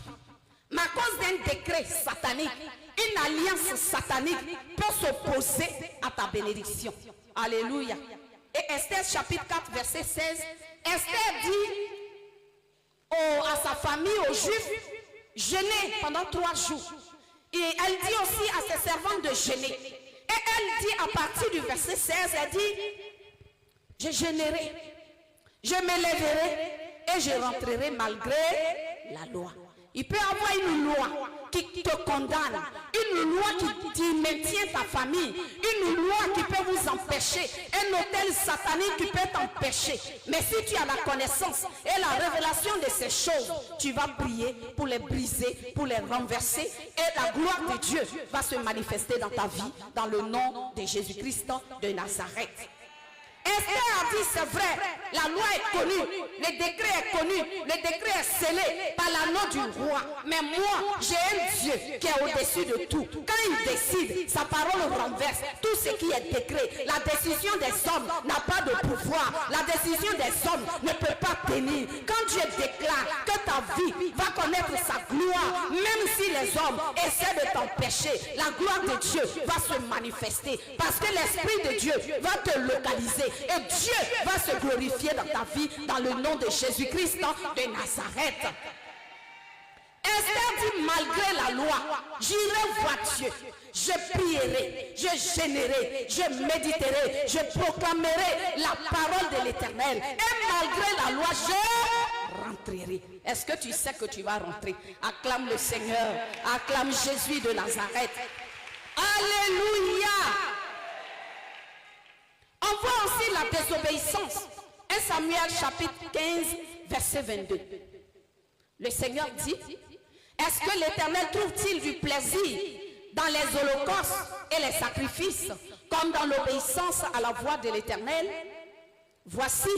Speaker 1: Mais à cause d'un décret satanique, une alliance satanique peut s'opposer à ta bénédiction. Alléluia. Et Esther chapitre 4 verset 16, Esther dit à sa famille, aux Juifs, jeûnez pendant 3 jours. Et elle dit aussi à ses servantes de jeûner. Et elle dit à partir du verset 16, elle dit, je jeûnerai, je me lèverai et je rentrerai malgré la loi. Il peut y avoir une loi qui te condamne, une loi qui maintient ta famille, une loi qui peut vous empêcher, un hôtel satanique qui peut t'empêcher. Mais si tu as la connaissance et la révélation de ces choses, tu vas prier pour les briser, pour les renverser, et la gloire de Dieu va se manifester dans ta vie, dans le nom de Jésus-Christ de Nazareth. Esther a dit, c'est vrai, la loi est connue, le décret est connu, le décret est scellé par l'anneau du roi. Mais moi, j'ai un Dieu qui est au-dessus de tout. Quand il décide, sa parole renverse tout ce qui est décret. La décision des hommes n'a pas de pouvoir. La décision des hommes ne peut pas tenir. Quand Dieu déclare que ta vie va connaître sa gloire, même si les hommes essaient de t'empêcher, la gloire de Dieu va se manifester. Parce que l'Esprit de Dieu va te localiser. Et Dieu va se glorifier dans ta vie dans le nom de Jésus-Christ de Nazareth. Esther dit, malgré la loi, j'irai voir Dieu, je prierai, je jeûnerai, je méditerai, je proclamerai la parole de l'Éternel. Et malgré la loi, je rentrerai. Est-ce que tu sais que tu vas rentrer? Acclame le Seigneur, acclame Jésus de Nazareth. Alléluia. On voit aussi la désobéissance. 1 Samuel chapitre 15, verset 22. Le Seigneur dit, est-ce que l'Éternel trouve-t-il du plaisir dans les holocaustes et les sacrifices, comme dans l'obéissance à la voix de l'Éternel? Voici,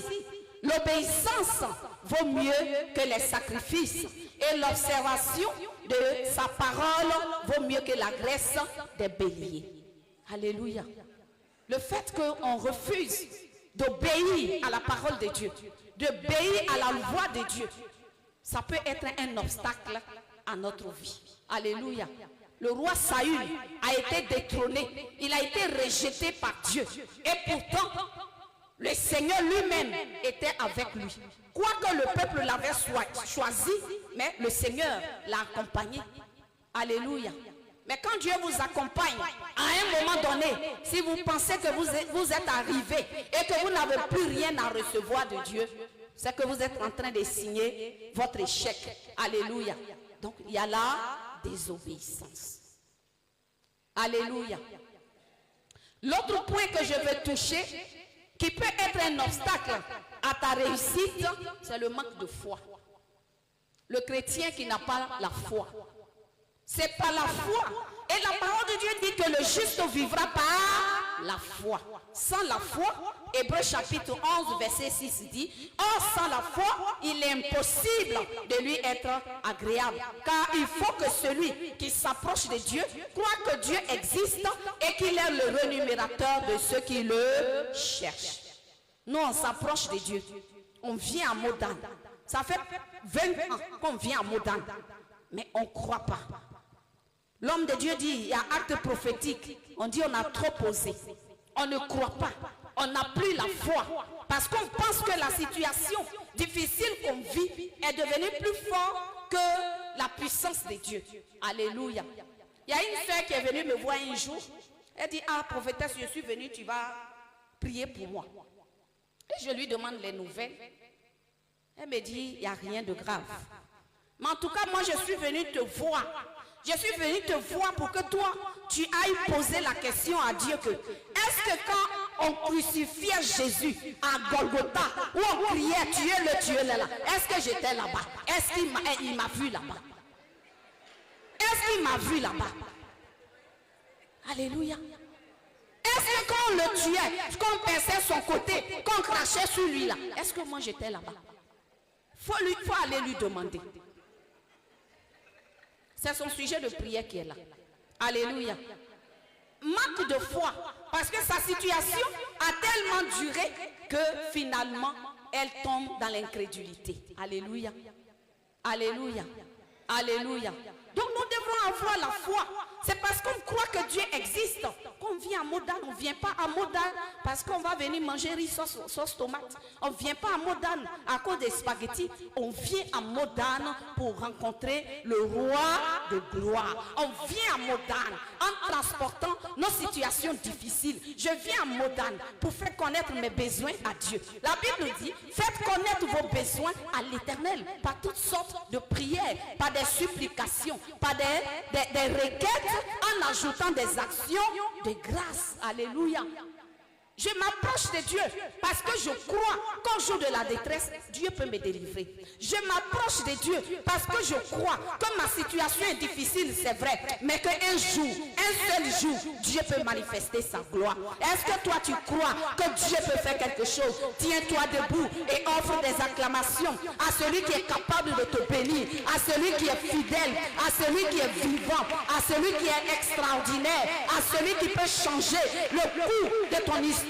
Speaker 1: l'obéissance vaut mieux que les sacrifices, et l'observation de sa parole vaut mieux que la graisse des béliers. Alléluia. Le fait qu'on refuse d'obéir à la parole de Dieu, d'obéir à la voix de Dieu, ça peut être un obstacle à notre vie. Alléluia. Le roi Saül a été détrôné, il a été rejeté par Dieu. Et pourtant, le Seigneur lui-même était avec lui. Quoique le peuple l'avait choisi, mais le Seigneur l'a accompagné. Alléluia. Mais quand Dieu vous accompagne, à un moment donné, si vous pensez que vous êtes arrivé et que vous n'avez plus rien à recevoir de Dieu, c'est que vous êtes en train de signer votre échec. Alléluia. Donc il y a là désobéissance. Alléluia. L'autre point que je veux toucher, qui peut être un obstacle à ta réussite, c'est le manque de foi. Le chrétien qui n'a pas la foi. C'est pas la foi. Et la parole de Dieu dit que le juste vivra par la foi. Sans la foi, Hébreux chapitre 11, verset 6 dit, or sans la foi, il est impossible de lui être agréable. Car il faut que celui qui s'approche de Dieu croit que Dieu existe et qu'il est le rémunérateur de ceux qui le cherchent. Nous, on s'approche de Dieu. On vient à Modane. Ça fait 20 ans qu'on vient à Modane. Mais on ne croit pas. L'homme de Dieu dit, il y a acte prophétique. On dit, on a trop posé. On ne croit pas. On n'a plus la foi. Parce qu'on pense que la situation difficile qu'on vit est devenue plus forte que la puissance de Dieu. Alléluia. Il y a une soeur qui est venue me voir un jour. Elle dit, ah, prophétesse, je suis venue, tu vas prier pour moi. Et je lui demande les nouvelles. Elle me dit, il n'y a rien de grave. Mais en tout cas, moi, je suis venue te voir. Je suis venue te voir pour que toi, tu ailles poser la question à Dieu que, est-ce que quand on crucifiait Jésus à Golgotha, où on criait, tu es là, est-ce que j'étais là-bas? Est-ce qu'il m'a vu là-bas? Est-ce qu'il m'a vu là-bas? Alléluia. Est-ce que quand on le tuait, qu'on pinçait son côté, qu'on crachait sur lui là, est-ce que moi j'étais là-bas? Faut aller lui demander. C'est son sujet de prière qui est là. Alléluia. Manque de foi. Parce que sa situation a tellement duré que finalement, elle tombe dans l'incrédulité. Alléluia. Alléluia. Alléluia. Donc nous devrons avoir la foi. C'est parce qu'on croit que Dieu existe qu'on vient à Modane. On ne vient pas à Modane parce qu'on va venir manger riz sauce tomate. On ne vient pas à Modane à cause des spaghettis. On vient à Modane pour rencontrer le roi de gloire. On vient à Modane en transportant nos situations difficiles. Je viens à Modane pour faire connaître mes besoins à Dieu. La Bible dit, faites connaître vos besoins à l'Éternel par toutes sortes de prières, par des supplications, par des requêtes, en ajoutant des actions de grâce. Alléluia. Je m'approche de Dieu parce que je crois qu'au jour de la détresse, Dieu peut me délivrer. Je m'approche de Dieu parce que je crois que ma situation est difficile, c'est vrai, mais qu'un jour, un seul jour, Dieu peut manifester sa gloire. Est-ce que toi tu crois que Dieu peut faire quelque chose? Tiens-toi debout et offre des acclamations à celui qui est capable de te bénir, à celui qui est fidèle, à celui qui est vivant, à celui qui est extraordinaire, à celui qui peut changer le cours de ton histoire.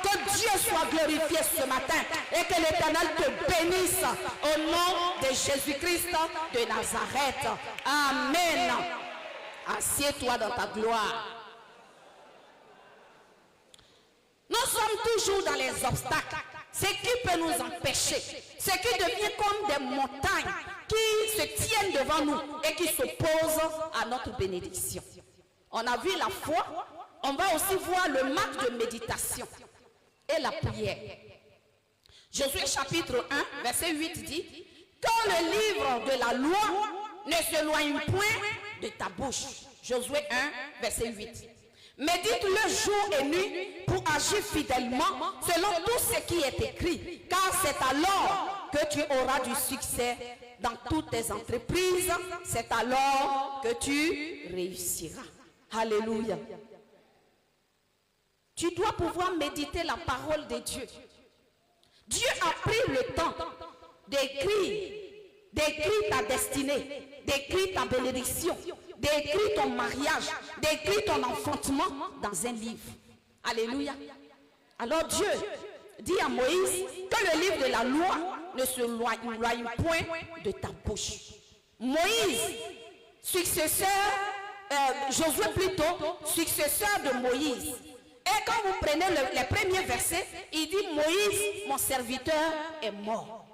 Speaker 1: Que Dieu soit glorifié ce matin et que l'Éternel te bénisse au nom de Jésus-Christ de Nazareth. Amen. Assieds-toi dans ta gloire. Nous sommes toujours dans les obstacles. Ce qui peut nous empêcher, ce qui devient comme des montagnes qui se tiennent devant nous et qui s'opposent à notre bénédiction. On a vu la foi. On va aussi voir le manque de méditation et la prière. Josué chapitre 1, verset 8 dit, quand le livre de la loi ne s'éloigne point de ta bouche. Josué 1, verset 8. Médite-le jour et nuit pour agir fidèlement selon tout ce qui est écrit, car c'est alors que tu auras du succès dans toutes tes entreprises. C'est alors que tu réussiras. Alléluia. Tu dois pouvoir méditer la parole de Dieu. Dieu a pris le temps d'écrire ta destinée, d'écrire ta bénédiction, d'écrire ton mariage, d'écrire ton enfantement dans un livre. Alléluia. Alors Dieu dit à Moïse que le livre de la loi ne se loigne point de ta bouche. Moïse, successeur, Josué plutôt, successeur de Moïse. Et quand vous prenez les premiers versets, il dit Moïse, mon serviteur, est mort.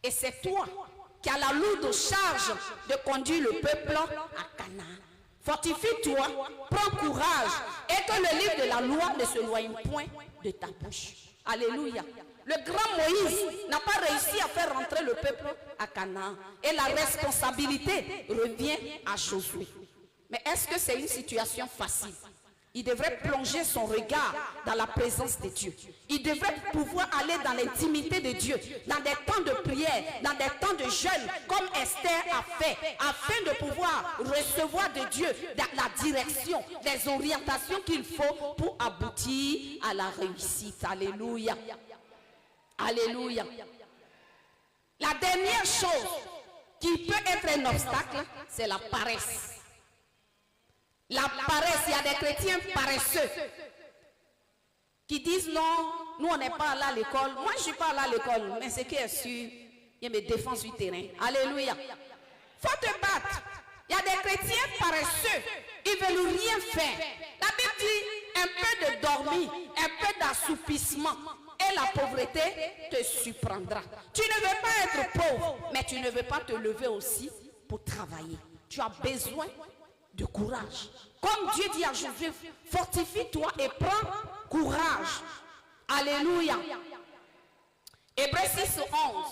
Speaker 1: Et c'est toi qui as la lourde charge de conduire le peuple à Canaan. Fortifie-toi, prends courage et que le livre de la loi ne se loigne point de ta bouche. Alléluia. Le grand Moïse n'a pas réussi à faire rentrer le peuple à Canaan. Et la responsabilité revient à Josué. Mais est-ce que c'est une situation facile? Il devrait plonger son regard dans la présence de Dieu. Il devrait pouvoir aller dans l'intimité de Dieu, dans des temps de prière, dans des temps de jeûne, comme Esther a fait, afin de pouvoir recevoir de Dieu la direction, les orientations qu'il faut pour aboutir à la réussite. Alléluia. Alléluia. La dernière chose qui peut être un obstacle, c'est la paresse. La paresse, il y a des chrétiens paresseux qui disent non, nous on n'est pas allé à l'école. Moi je ne suis pas allé à l'école, mais ce qui est sûr, il y a mes défenses du terrain. Alléluia. Faut te battre. Il y a des chrétiens paresseux, ils ne veulent rien faire. La Bible dit un peu de dormir, un peu d'assoupissement et la pauvreté te surprendra. Tu ne veux pas être pauvre, mais tu ne veux pas te lever aussi pour travailler. Tu as besoin de courage. Comme Dieu dit à Josué, fortifie-toi et prends courage. Alléluia. Hébreux 6, 11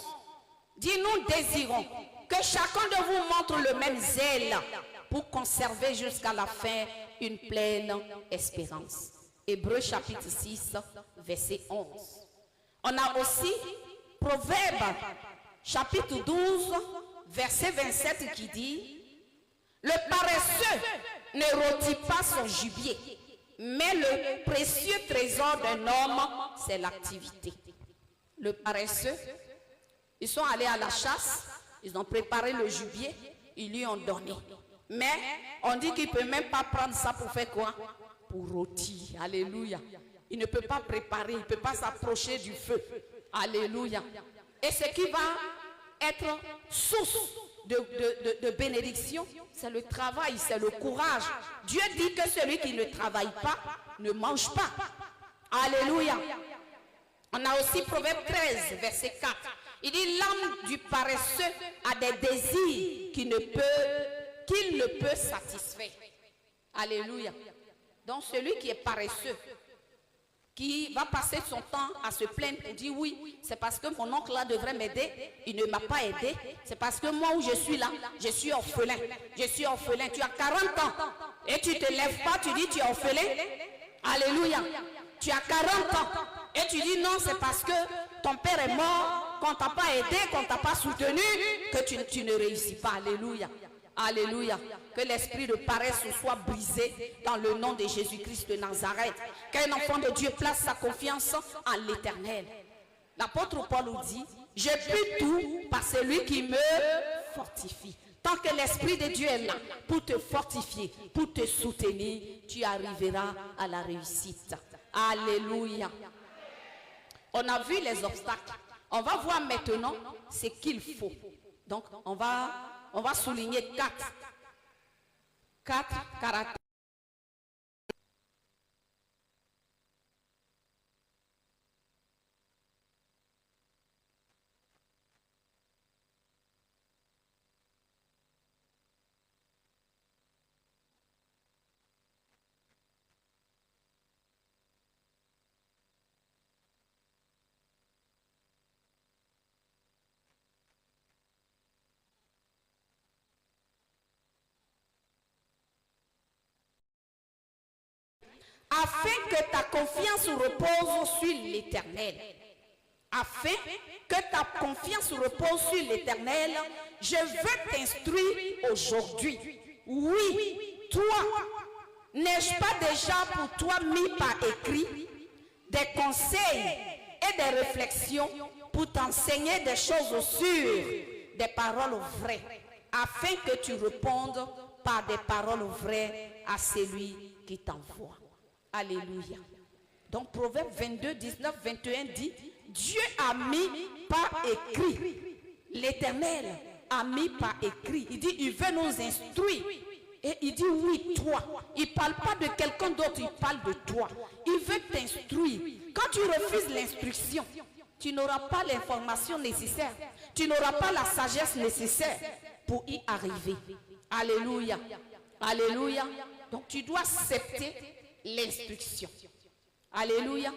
Speaker 1: dit, nous désirons que chacun de vous montre le même zèle pour conserver jusqu'à la fin une pleine espérance. Hébreux chapitre 6, verset 11. On a aussi Proverbe chapitre 12, verset 27 qui dit, le paresseux ne rôtit pas son gibier, mais le précieux trésor d'un homme, c'est l'activité. Le paresseux, ils sont allés à la chasse, ils ont préparé le gibier, ils lui ont donné. Mais on dit qu'il ne peut même pas prendre ça pour faire quoi? Pour rôtir. Alléluia. Il ne peut pas préparer, il ne peut pas s'approcher du feu. Alléluia. Et ce qui va être source de bénédiction, c'est le travail, c'est le courage. Dieu dit que celui qui ne travaille pas ne mange pas. Alléluia. On a aussi Proverbe 13, verset 4. Il dit, l'âme du paresseux a des désirs qu'il ne peut satisfaire. Alléluia. Donc celui qui est paresseux, qui va passer son temps à se plaindre pour dire oui, c'est parce que mon oncle là devrait m'aider, il ne m'a pas aidé, c'est parce que moi où je suis là, je suis orphelin, tu as 40 ans et tu ne te lèves pas, tu dis tu es orphelin. Alléluia. Tu as 40 ans et tu dis non, c'est parce que ton père est mort, qu'on ne t'a pas aidé, qu'on ne t'a pas soutenu, que tu ne réussis pas. Alléluia. Alléluia. Que l'esprit de paresse soit brisé dans le nom de Jésus-Christ de Nazareth. Qu'un enfant de Dieu place sa confiance en l'Éternel. L'apôtre Paul nous dit, je puis tout par celui qui me fortifie. Tant que l'esprit de Dieu est là pour te fortifier, pour te soutenir, tu arriveras à la réussite. Alléluia. On a vu les obstacles. On va voir maintenant ce qu'il faut. Donc, on va souligner 4 caractères. Afin que ta confiance repose sur l'Éternel. Afin que ta confiance repose sur l'Éternel, je veux t'instruire aujourd'hui. Oui, toi, n'ai-je pas déjà pour toi mis par écrit des conseils et des réflexions pour t'enseigner des choses sûres, des paroles vraies, afin que tu répondes par des paroles vraies à celui qui t'envoie. Alléluia. Donc Proverbe 22, 19, 21 dit, Dieu a mis par écrit, l'Éternel a mis par écrit. Il dit, il veut nous instruire. Et il dit, oui, toi. Il ne parle pas de quelqu'un d'autre, il parle de toi. Il veut t'instruire. Quand tu refuses l'instruction, tu n'auras pas l'information nécessaire. Tu n'auras pas la sagesse nécessaire pour y arriver. Alléluia. Alléluia. Donc tu dois accepter l'instruction. Alléluia.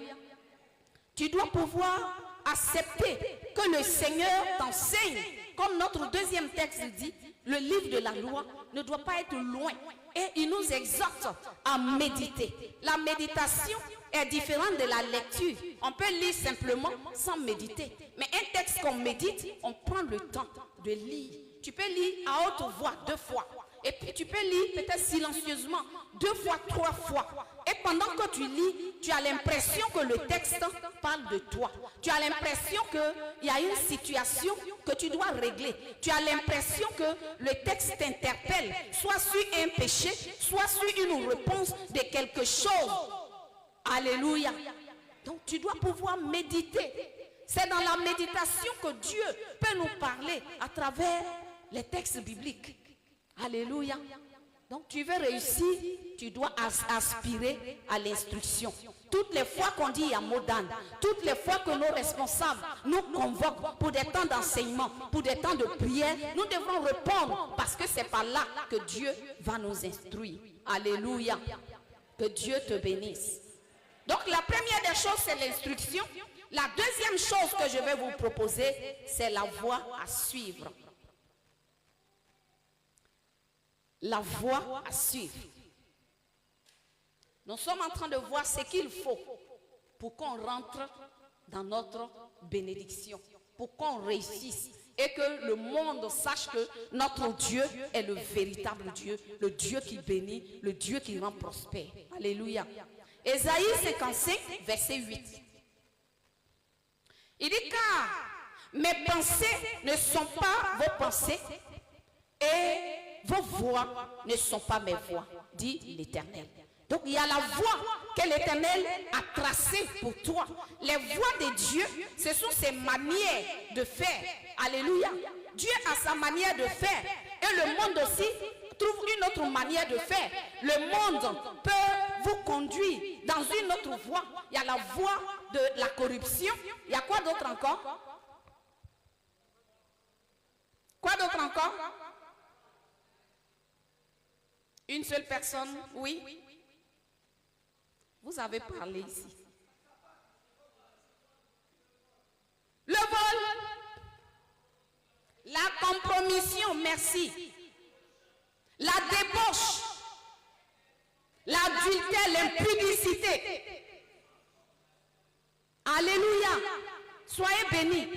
Speaker 1: Tu dois pouvoir accepter que le Seigneur t'enseigne. Comme notre deuxième texte dit, le livre de la loi ne doit pas être loin. Et il nous exhorte à méditer. La méditation est différente de la lecture. On peut lire simplement sans méditer. Mais un texte qu'on médite, on prend le temps de lire. Tu peux lire à haute voix 2 fois. Et puis tu peux lire peut-être silencieusement 2 fois, 3 fois. Et pendant que tu lis, tu as l'impression que le texte parle de toi. Tu as l'impression qu'il y a une situation que tu dois régler. Tu as l'impression que le texte t'interpelle, soit sur un péché, soit sur une réponse de quelque chose. Alléluia. Donc tu dois pouvoir méditer. C'est dans la méditation que Dieu peut nous parler à travers les textes bibliques. Alléluia. Donc tu veux réussir, tu dois aspirer à l'instruction. Toutes les fois qu'on dit à Modan, toutes les fois que nos responsables nous convoquent pour des temps d'enseignement, pour des temps de prière, nous devons répondre parce que c'est par là que Dieu va nous instruire. Alléluia. Que Dieu te bénisse. Donc la première des choses, c'est l'instruction. La deuxième chose que je vais vous proposer, c'est la voie à suivre. La voie à suivre. Nous sommes en train de voir ce qu'il faut pour qu'on rentre dans notre bénédiction, pour qu'on réussisse et que le monde sache que notre Dieu est le véritable Dieu, le Dieu qui bénit, le Dieu qui rend prospère. Alléluia. Ésaïe 55, verset 8. Il dit, car mes pensées ne sont pas vos pensées et vos voix ne sont pas mes voix, dit l'Éternel. Donc il y a la voie que l'Éternel a tracée pour toi. Les voies de Dieu, ce sont ses manières de faire. Alléluia. Dieu a sa manière de faire. Et le monde aussi trouve une autre manière de faire. Le monde peut vous conduire dans une autre voie. Il y a la voie de la corruption. Il y a quoi d'autre encore? Quoi d'autre encore? Une seule personne, oui. Vous avez parlé ici. Le vol, la compromission, merci. La débauche, l'adultère, l'impudicité. Alléluia. Soyez bénis.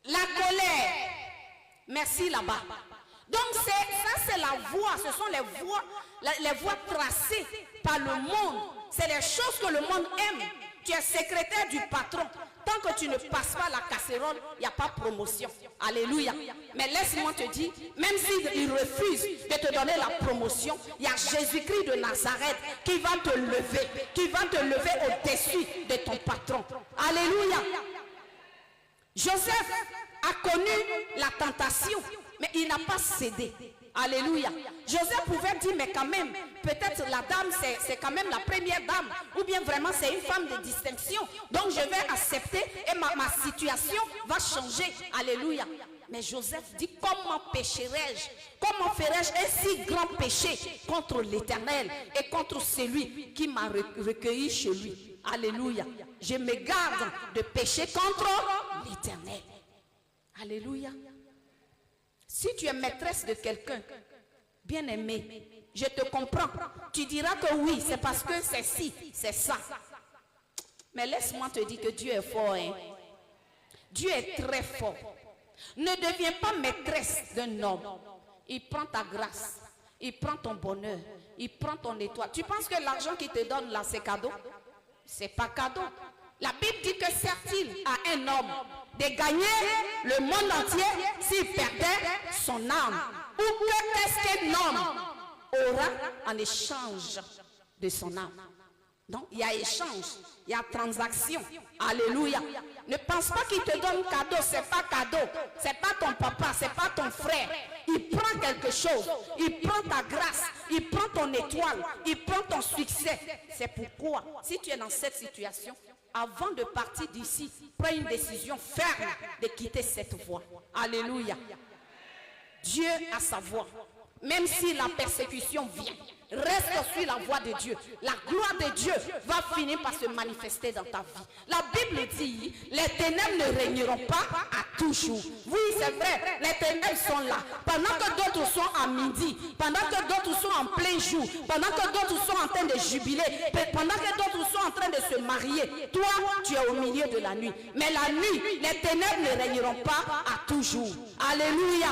Speaker 1: La colère. Merci là-bas. Donc ça c'est la voie, ce sont les voies tracées par le monde. C'est les choses que le monde aime. Tu es secrétaire du patron. Tant que tu ne passes pas la casserole, il n'y a pas promotion. Alléluia. Mais laisse-moi te dire, même s'il refuse de te donner la promotion, il y a Jésus-Christ de Nazareth qui va te lever au-dessus de ton patron. Alléluia. Joseph a connu la tentation, mais il n'a pas cédé. Alléluia. Joseph pouvait dire, mais quand même, peut-être la dame, c'est quand même la première dame. Ou bien vraiment, c'est une femme de distinction. Donc je vais accepter et ma situation va changer. Alléluia. Mais Joseph dit, comment pécherai-je? Comment ferai-je un si grand péché contre l'Éternel et contre celui qui m'a recueilli chez lui? Alléluia. Je me garde de pécher contre l'Éternel. Alléluia. Si tu es maîtresse de quelqu'un, bien-aimé, je te comprends. Tu diras que oui, c'est parce que c'est ci, c'est ça. Mais laisse-moi te dire que Dieu est fort. Hein? Dieu est très fort. Ne deviens pas maîtresse d'un homme. Il prend ta grâce, il prend ton bonheur, il prend ton étoile. Tu penses que l'argent qu'il te donne là, c'est cadeau? C'est pas cadeau. La Bible dit que sert-il à un homme de gagner le monde entier s'il perdait son âme? Ou qu'est-ce qu'un homme aura en échange de son âme? Donc, il y a échange, il y a transaction. Alléluia. Ne pense pas qu'il te donne cadeau, c'est pas cadeau. C'est pas ton papa, c'est pas ton frère. Il prend quelque chose, il prend ta grâce, il prend ton étoile, il prend ton succès. C'est pourquoi, si tu es dans cette situation, avant de partir d'ici, prends une décision ferme de quitter cette voie. Alléluia. Dieu a sa voie. Même si la persécution vient, reste sur la voie de Dieu. La gloire de Dieu va finir par se manifester dans ta vie. La Bible dit, les ténèbres ne régneront pas à toujours. Oui, c'est vrai, les ténèbres sont là. Pendant que d'autres sont à midi, pendant que d'autres sont en plein jour, pendant que d'autres sont en train de jubiler, pendant que d'autres sont en train de se marier, toi, tu es au milieu de la nuit. Mais la nuit, les ténèbres ne régneront pas à toujours. Alléluia.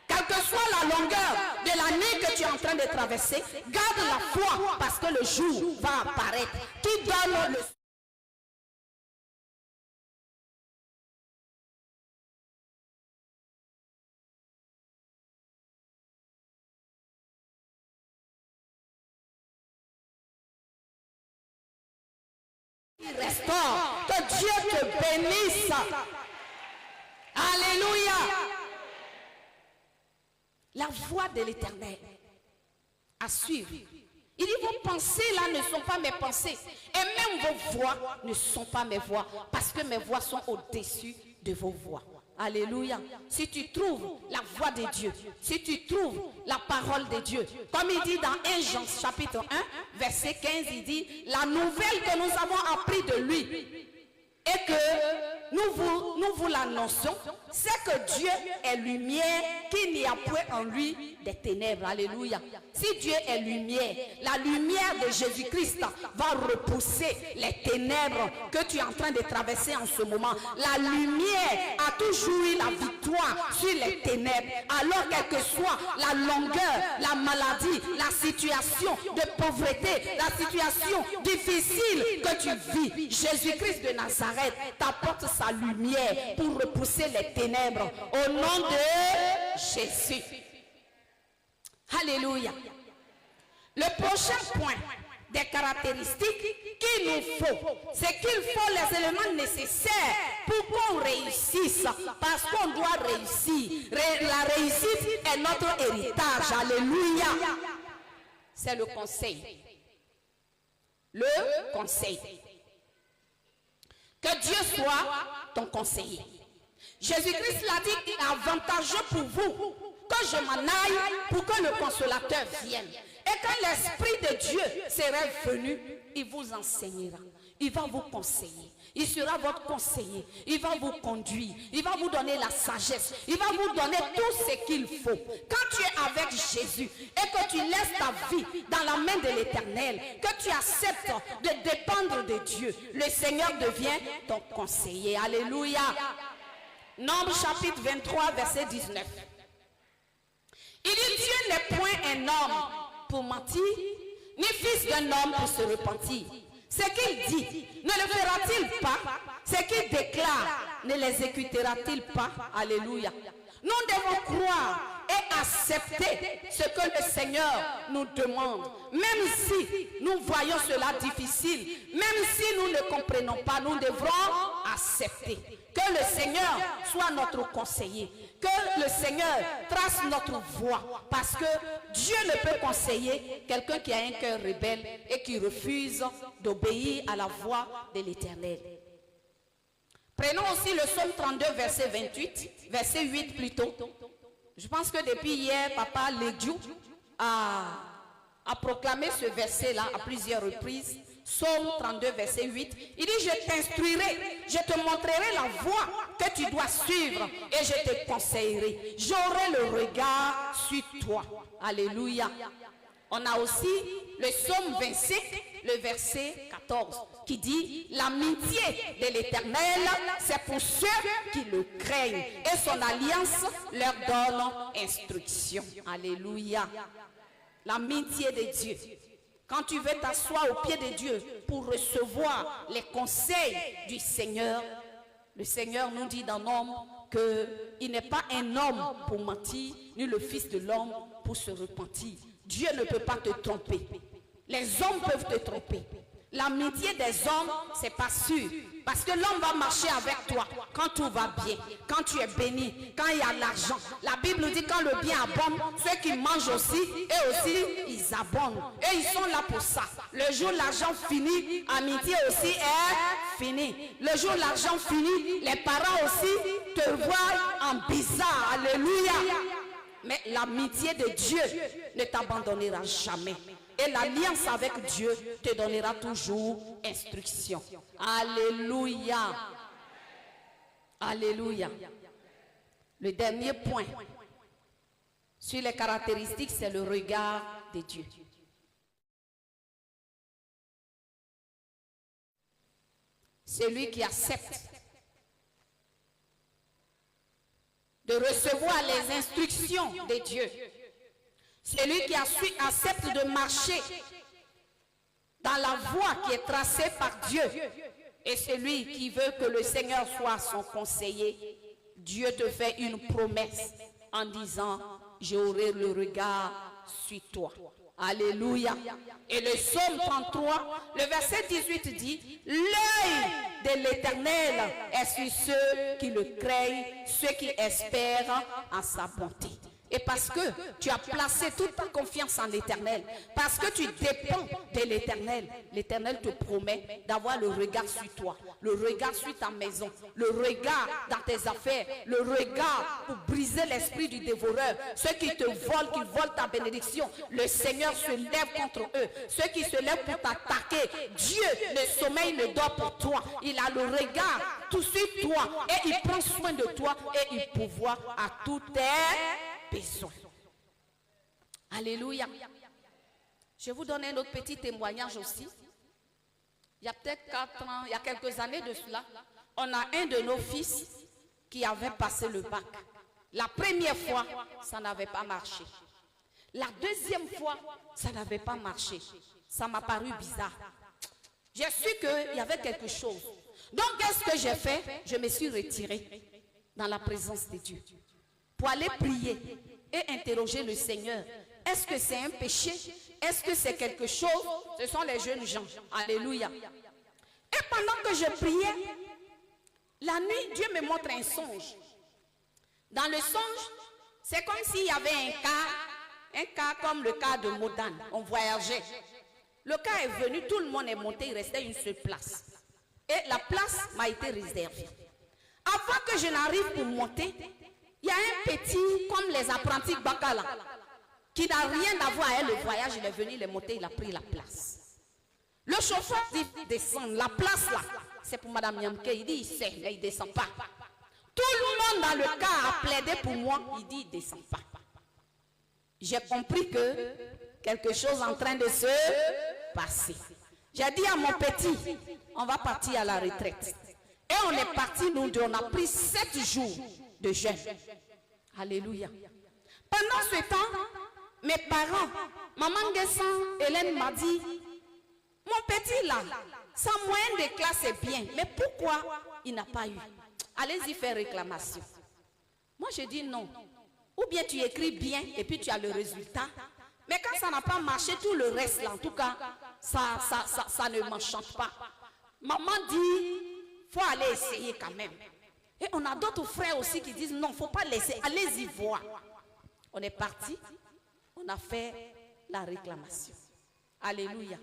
Speaker 1: Quelle que soit la longueur de la nuit que tu es en train de traverser, garde la foi parce que le jour va apparaître. Qui donne le... Il restaure. Que Dieu te bénisse. Alléluia. La voix de l'Éternel à suivre. Il dit, vos pensées là ne sont pas mes pensées. Et même vos voix ne sont pas mes voix. Parce que mes voix sont au-dessus de vos voix. Alléluia. Si tu trouves la voix de Dieu, si tu trouves la parole de Dieu, comme il dit dans 1 Jean chapitre 1, verset 15, il dit, la nouvelle que nous avons appris de lui et que nous vous l'annonçons, c'est que Dieu est lumière, qu'il n'y a point en lui des ténèbres. Alléluia. Si Dieu est lumière, la lumière de Jésus-Christ va repousser les ténèbres que tu es en train de traverser en ce moment. La lumière a toujours eu la victoire sur les ténèbres. Alors quelle que soit la longueur, la maladie, la situation de pauvreté, la situation difficile que tu vis, Jésus-Christ de Nazareth t'apporte sa lumière pour repousser les ténèbres au nom de Jésus. Alléluia. Le prochain point des caractéristiques qu'il nous faut, c'est qu'il faut les éléments nécessaires pour qu'on réussisse, parce qu'on doit réussir. La réussite est notre héritage. Alléluia. C'est le conseil. Le conseil. Que Dieu soit ton conseiller. Jésus-Christ l'a dit, il est avantageux pour vous que je m'en aille pour que le consolateur vienne. Et quand l'Esprit de Dieu sera venu, il vous enseignera. Il va vous conseiller. Il sera votre conseiller. Il va vous conduire. Il va vous donner la sagesse. Il va vous donner tout ce qu'il faut. Quand tu es avec Jésus et que tu laisses ta vie dans la main de l'Éternel, que tu acceptes de dépendre de Dieu, le Seigneur devient ton conseiller. Alléluia. Nombre chapitre 23, verset 19. Il dit, Dieu n'est point un homme pour mentir, ni fils d'un homme pour se repentir. Ce qu'il dit, ne le fera-t-il pas? Ce qu'il déclare, ne l'exécutera-t-il pas? Alléluia. Nous devons croire et accepter ce que le Seigneur nous demande. Même si nous voyons cela difficile, même si nous ne comprenons pas, nous devrons accepter. Que le Seigneur soit notre conseiller. Que le Seigneur trace notre voie. Parce que Dieu ne peut conseiller quelqu'un qui a un cœur rebelle et qui refuse d'obéir à la voix de l'Éternel. Prenons aussi le psaume 32, verset 28, verset 8 plutôt. Je pense que depuis hier, Papa Lédiou a proclamé ce verset-là à plusieurs reprises. Psaume 32, verset 8. Il dit, je t'instruirai, je te montrerai la voie que tu dois suivre et je te conseillerai. J'aurai le regard sur toi. Alléluia. On a aussi le psaume 25, le verset 14, qui dit, l'amitié de l'Éternel, c'est pour ceux qui le craignent, et son alliance leur donne instruction. Alléluia. L'amitié de Dieu. Quand tu veux t'asseoir au pied de Dieu pour recevoir les conseils du Seigneur, le Seigneur nous dit dans Homme qu'il n'est pas un homme pour mentir, ni le fils de l'homme pour se repentir. Dieu ne peut pas te tromper. Les hommes peuvent te tromper. L'amitié des hommes, c'est pas sûr. Parce que l'homme va marcher avec toi quand tout va bien, quand tu es béni, quand il y a l'argent. La Bible dit quand le bien abonde, ceux qui mangent aussi, et aussi, ils abondent. Et ils sont là pour ça. Le jour où l'argent finit, amitié aussi est finie. Le jour où l'argent finit, les parents aussi te voient en bizarre. Alléluia. Mais l'amitié de Dieu ne t'abandonnera jamais. Et l'alliance avec Dieu te donnera toujours instruction. Alléluia. Alléluia. Le dernier point sur les caractéristiques, c'est le regard de Dieu. Celui qui accepte de recevoir les instructions de Dieu. Celui qui accepte de marcher dans la voie qui est tracée par Dieu. Et celui qui veut que le Seigneur soit son conseiller. Dieu te fait une promesse en disant, j'aurai le regard sur toi. Alléluia. Et le psaume 33, le verset 18 dit, l'œil de l'Éternel est sur ceux qui le craignent, ceux qui espèrent en sa bonté. Et parce que tu as placé toute ta confiance en l'Éternel, parce que tu dépends de l'Éternel, l'Éternel te promet d'avoir le regard sur toi, le regard sur ta maison, le regard dans tes affaires, le regard pour briser l'esprit du dévoreur. Ceux qui te volent, qui volent ta bénédiction, le Seigneur se lève contre eux. Ceux qui se lèvent pour t'attaquer, Dieu, le sommeil ne dort pour toi. Il a le regard tout sur toi et il prend soin de toi et il pourvoit à tous tes besoin. Alléluia. Je vais vous donner un autre petit témoignage aussi. Il y a peut-être 4 ans, il y a quelques années de cela, on a un de nos fils qui avait passé le bac. La première fois, ça n'avait pas marché. La deuxième fois, ça n'avait pas marché. Ça m'a paru bizarre. J'ai su qu'il y avait quelque chose. Donc, qu'est-ce que j'ai fait? Je me suis retirée dans la présence de Dieu pour aller prier et interroger le Seigneur. Est-ce que c'est un péché? Est-ce que c'est quelque chose? Ce sont les jeunes gens. Alléluia. Et pendant que je priais, la nuit, Dieu me montre un songe. Dans le songe, c'est comme s'il y avait un cas comme le cas de Modane. On voyageait. Le cas est venu, tout le monde est monté, il restait une seule place. Et la place m'a été réservée. Avant que je n'arrive pour monter, il y a un petit, comme les apprentis Bakala, qui n'a rien à voir avec le voyage. Il est venu, il est monté, il a pris la place. Le chauffeur dit descendre. La place là, c'est pour Madame Yamke. Il dit il sait, mais il ne descend pas. Tout le monde dans le cas a plaidé pour moi. Il dit il ne descend pas. J'ai compris que quelque chose est en train de se passer. J'ai dit à mon petit, on va partir à la retraite. Et on est parti, nous deux, on a pris 7 jours de jeûne. Alléluia. Pendant ce temps, mes parents, maman Guessan, Hélène m'a dit, mon petit là, sa moyenne de classe est bien, mais pourquoi il n'a pas eu? Allez-y faire réclamation. Moi je dis non. Ou bien tu écris bien et puis tu as le résultat. Mais quand ça n'a pas marché, tout le reste là, en tout cas, ça ne m'enchante pas. Maman dit, faut aller essayer quand même. Et on a d'autres frères aussi qui disent non, il ne faut pas laisser, allez-y voir. On est parti, on a fait la réclamation. Alléluia.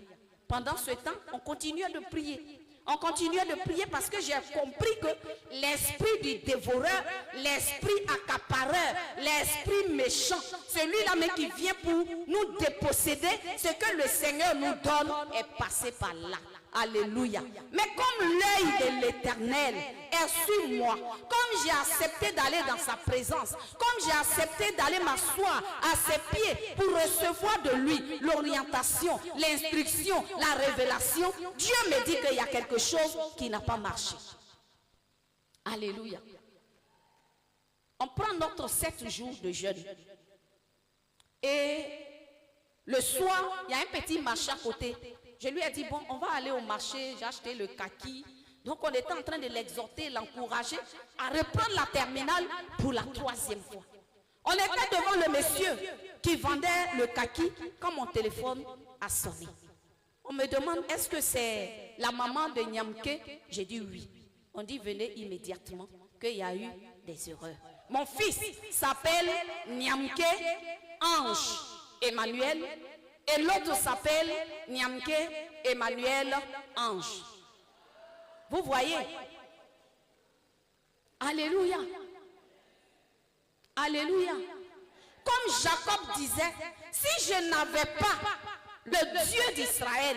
Speaker 1: Pendant ce temps, on continuait de prier. On continuait de prier parce que j'ai compris que l'esprit du dévoreur, l'esprit accapareur, l'esprit méchant, celui-là mais qui vient pour nous déposséder, ce que le Seigneur nous donne est passé par là. Alléluia. Mais comme l'œil de l'Éternel est sur moi, comme j'ai accepté d'aller dans sa présence, comme j'ai accepté d'aller m'asseoir à ses pieds pour recevoir de lui l'orientation, l'instruction, la révélation, Dieu me dit qu'il y a quelque chose qui n'a pas marché. Alléluia. On prend notre 7 jours de jeûne. Et le soir, il y a un petit marché à côté. Je lui ai dit, bon, on va aller au marché, j'ai acheté le kaki. Donc on était en train de l'exhorter, l'encourager à reprendre la terminale pour la 3e fois. On était devant le monsieur qui vendait le kaki quand mon téléphone a sonné. On me demande, est-ce que c'est la maman de Nyamke? J'ai dit oui. On dit, venez immédiatement, qu'il y a eu des erreurs. Mon fils s'appelle Nyamke Ange Emmanuel et l'autre s'appelle Nyamke Emmanuel Ange. Vous voyez? Alléluia. Alléluia. Comme Jacob disait, si je n'avais pas le Dieu d'Israël,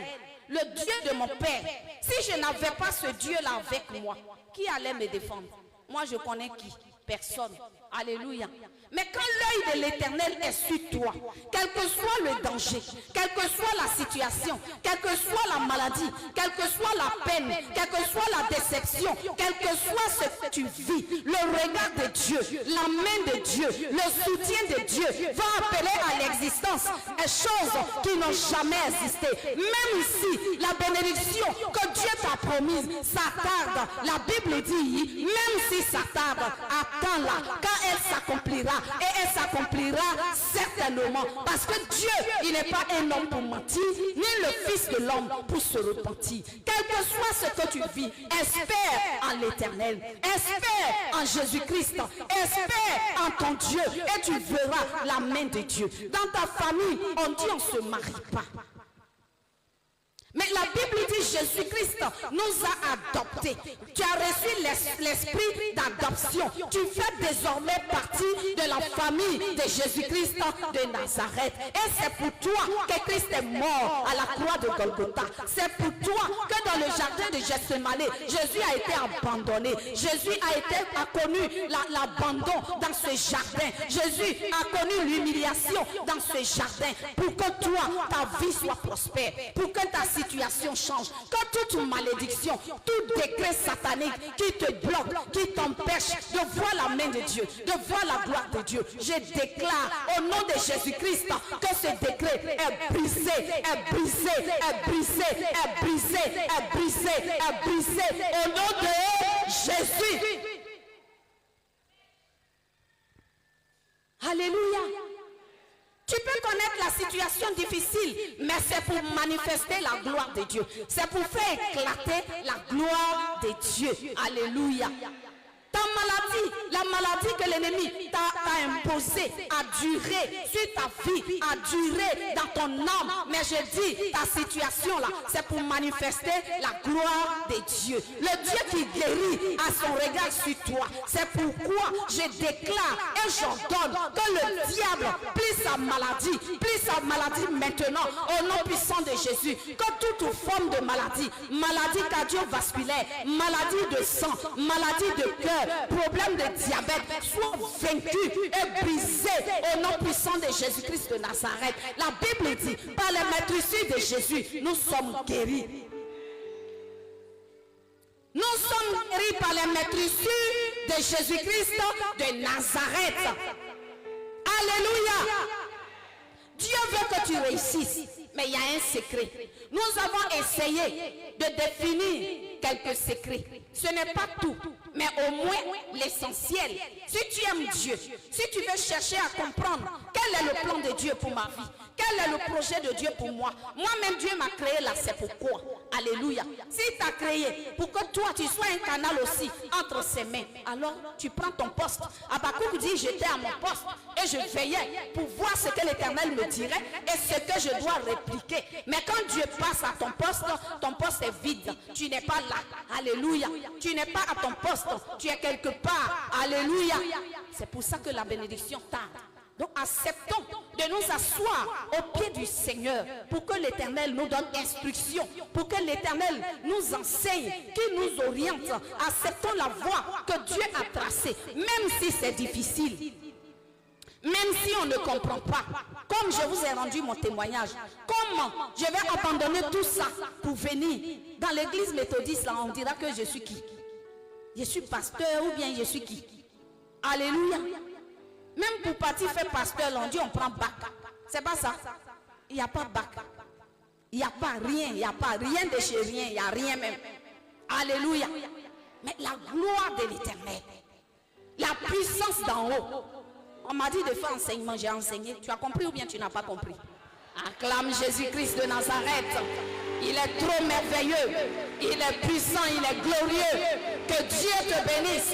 Speaker 1: le Dieu de mon père, si je n'avais pas ce Dieu-là avec moi, qui allait me défendre? Moi, je connais qui? Personne. Alléluia. Mais quand l'œil de l'Éternel est sur toi, quel que soit le danger, quelle que soit la situation, quelle que soit la maladie, quelle que soit la peine, quelle que soit la déception, quel que soit ce que tu vis, le regard de Dieu, la main de Dieu, le soutien de Dieu va appeler à l'existence des choses qui n'ont jamais existé. Même si la bénédiction que Dieu t'a promise s'attarde, la Bible dit, même si ça tarde, attends-la, quand elle s'accomplira, et elle s'accomplira certainement, parce que Dieu, il n'est pas un homme pour mentir, ni le fils de l'homme pour se repentir. Quel que soit ce que tu vis, espère en l'Éternel, espère en Jésus-Christ, espère en ton Dieu, et tu verras la main de Dieu. Dans ta famille, on dit on ne se marie pas. Mais la Bible dit Jésus-Christ nous a adoptés. Tu as reçu l'esprit d'adoption. Tu fais désormais partie de la famille de Jésus-Christ de Nazareth. Et c'est pour toi que Christ est mort à la croix de Golgotha. C'est pour toi que dans le jardin de Gethsemane, Jésus a été abandonné. Jésus a connu l'abandon dans ce jardin. Jésus a connu l'humiliation dans ce jardin. Pour que toi, ta vie soit prospère. Pour que ta situation change, que toute malédiction, tout décret satanique qui te bloque, qui t'empêche de voir la main de Dieu, de voir la gloire de Dieu, je déclare au nom de Jésus-Christ que ce décret est brisé, est brisé, est brisé, est brisé, est brisé, est brisé au nom de Jésus. Alléluia. Tu peux connaître la situation difficile, mais c'est pour manifester la gloire de Dieu. C'est pour faire éclater la gloire de Dieu. Alléluia. Ta maladie, la maladie que l'ennemi t'a imposée, a duré sur ta vie, a duré dans ton âme. Mais je dis, ta situation là, c'est pour manifester la gloire de Dieu. Le Dieu qui guérit a son regard sur toi. C'est pourquoi je déclare et j'ordonne que le diable plie sa maladie maintenant, au nom puissant de Jésus. Que toute forme de maladie, maladie cardiovasculaire, maladie de sang, maladie de cœur, problème de diabète, soit vaincu et brisé au nom puissant de Jésus-Christ de Nazareth. La Bible dit, par les maîtrises de Jésus, nous sommes guéris. Nous sommes guéris par les maîtrises de Jésus-Christ de Nazareth. Alléluia. Dieu veut que tu réussisses, mais il y a un secret. Nous avons essayé de définir quelques secrets. Ce n'est pas tout, mais au moins l'essentiel. Si tu aimes Dieu, si tu veux chercher à comprendre quel est le plan de Dieu pour ma vie, quel est le projet de Dieu pour moi, moi-même Dieu m'a créé là, c'est pourquoi. Alléluia. S'il t'a créé pour que toi tu sois un canal aussi entre ses mains, alors tu prends ton poste. Habakkuk dit, j'étais à mon poste et je veillais pour voir ce que l'Éternel me dirait et ce que je dois répliquer. Mais quand Dieu passe à ton poste est vide. Tu n'es pas là. Alléluia. Tu n'es pas à ton poste. Tu es quelque part. Alléluia. C'est pour ça que la bénédiction tarde. Donc acceptons de nous asseoir au pied du Seigneur pour que l'Éternel nous donne instruction, pour que l'Éternel nous enseigne, qu'il nous oriente. Acceptons la voie que Dieu a tracée, même si c'est difficile, même si on ne comprend pas. Comme je vous ai rendu mon témoignage, comment je vais abandonner tout ça pour venir dans l'église méthodiste, là on dira que je suis qui? Je suis pasteur ou bien je suis qui? Alléluia. Même pour partir faire pasteur, on dit on prend bac. C'est pas ça. Il n'y a pas bac. Il n'y a pas rien. Il n'y a pas rien de chez rien. Il n'y a rien même. Alléluia. Mais la gloire de l'Éternel, la puissance d'en haut. On m'a dit de faire enseignement, j'ai enseigné. Tu as compris ou bien tu n'as pas compris? Acclame Jésus-Christ de Nazareth. Il est trop merveilleux. Il est puissant, il est glorieux. Que Dieu te bénisse.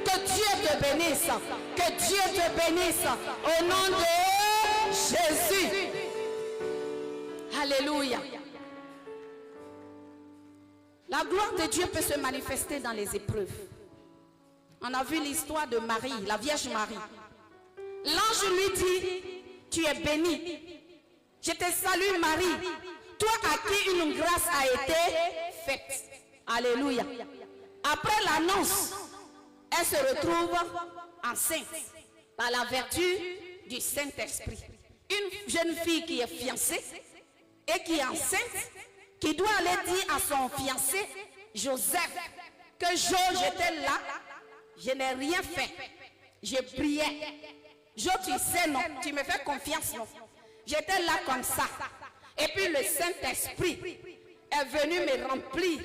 Speaker 1: Que Dieu te bénisse. Que Dieu te bénisse. Au nom de Jésus. Alléluia. La gloire de Dieu peut se manifester dans les épreuves. On a vu l'histoire de Marie, la Vierge Marie. L'ange lui dit, tu es bénie. Je te salue Marie, toi à qui une grâce a été faite. Alléluia. Après l'annonce, elle se retrouve enceinte par la vertu du Saint-Esprit. Une jeune fille qui est fiancée et qui est enceinte, qui doit aller dire à son fiancé, Joseph, que j'étais là, je n'ai rien fait. Je priais. Tu sais, non, tu me fais confiance, non. J'étais là comme ça. Et puis le Saint-Esprit est venu me remplir.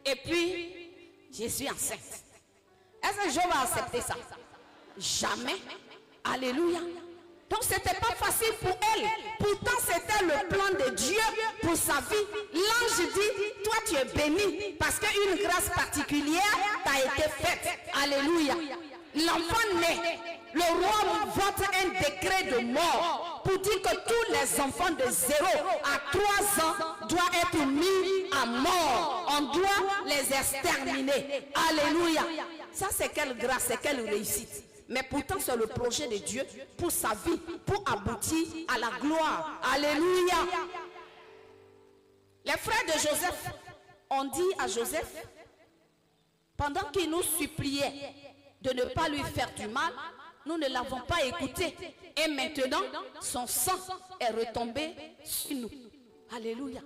Speaker 1: Et puis, je suis enceinte. Est-ce que Job va accepter ça? Jamais. Alléluia. Donc, ce n'était pas facile pour elle. Pourtant, c'était le plan de Dieu pour sa vie. L'ange dit, toi, tu es béni parce qu'une grâce particulière t'a été faite. Alléluia. L'enfant naît. Le roi vote un décret de mort pour dire que tous les enfants de 0 à 3 ans doivent être mis à mort. On doit les exterminer. Alléluia. Ça, c'est quelle grâce, c'est quelle réussite. Mais pourtant, c'est le projet de Dieu pour sa vie, pour aboutir à la gloire. Alléluia. Les frères de Joseph ont dit à Joseph, pendant qu'il nous suppliait de ne pas lui faire du mal, nous ne l'avons pas écouté. Et maintenant, son sang est retombé sur nous. Alléluia.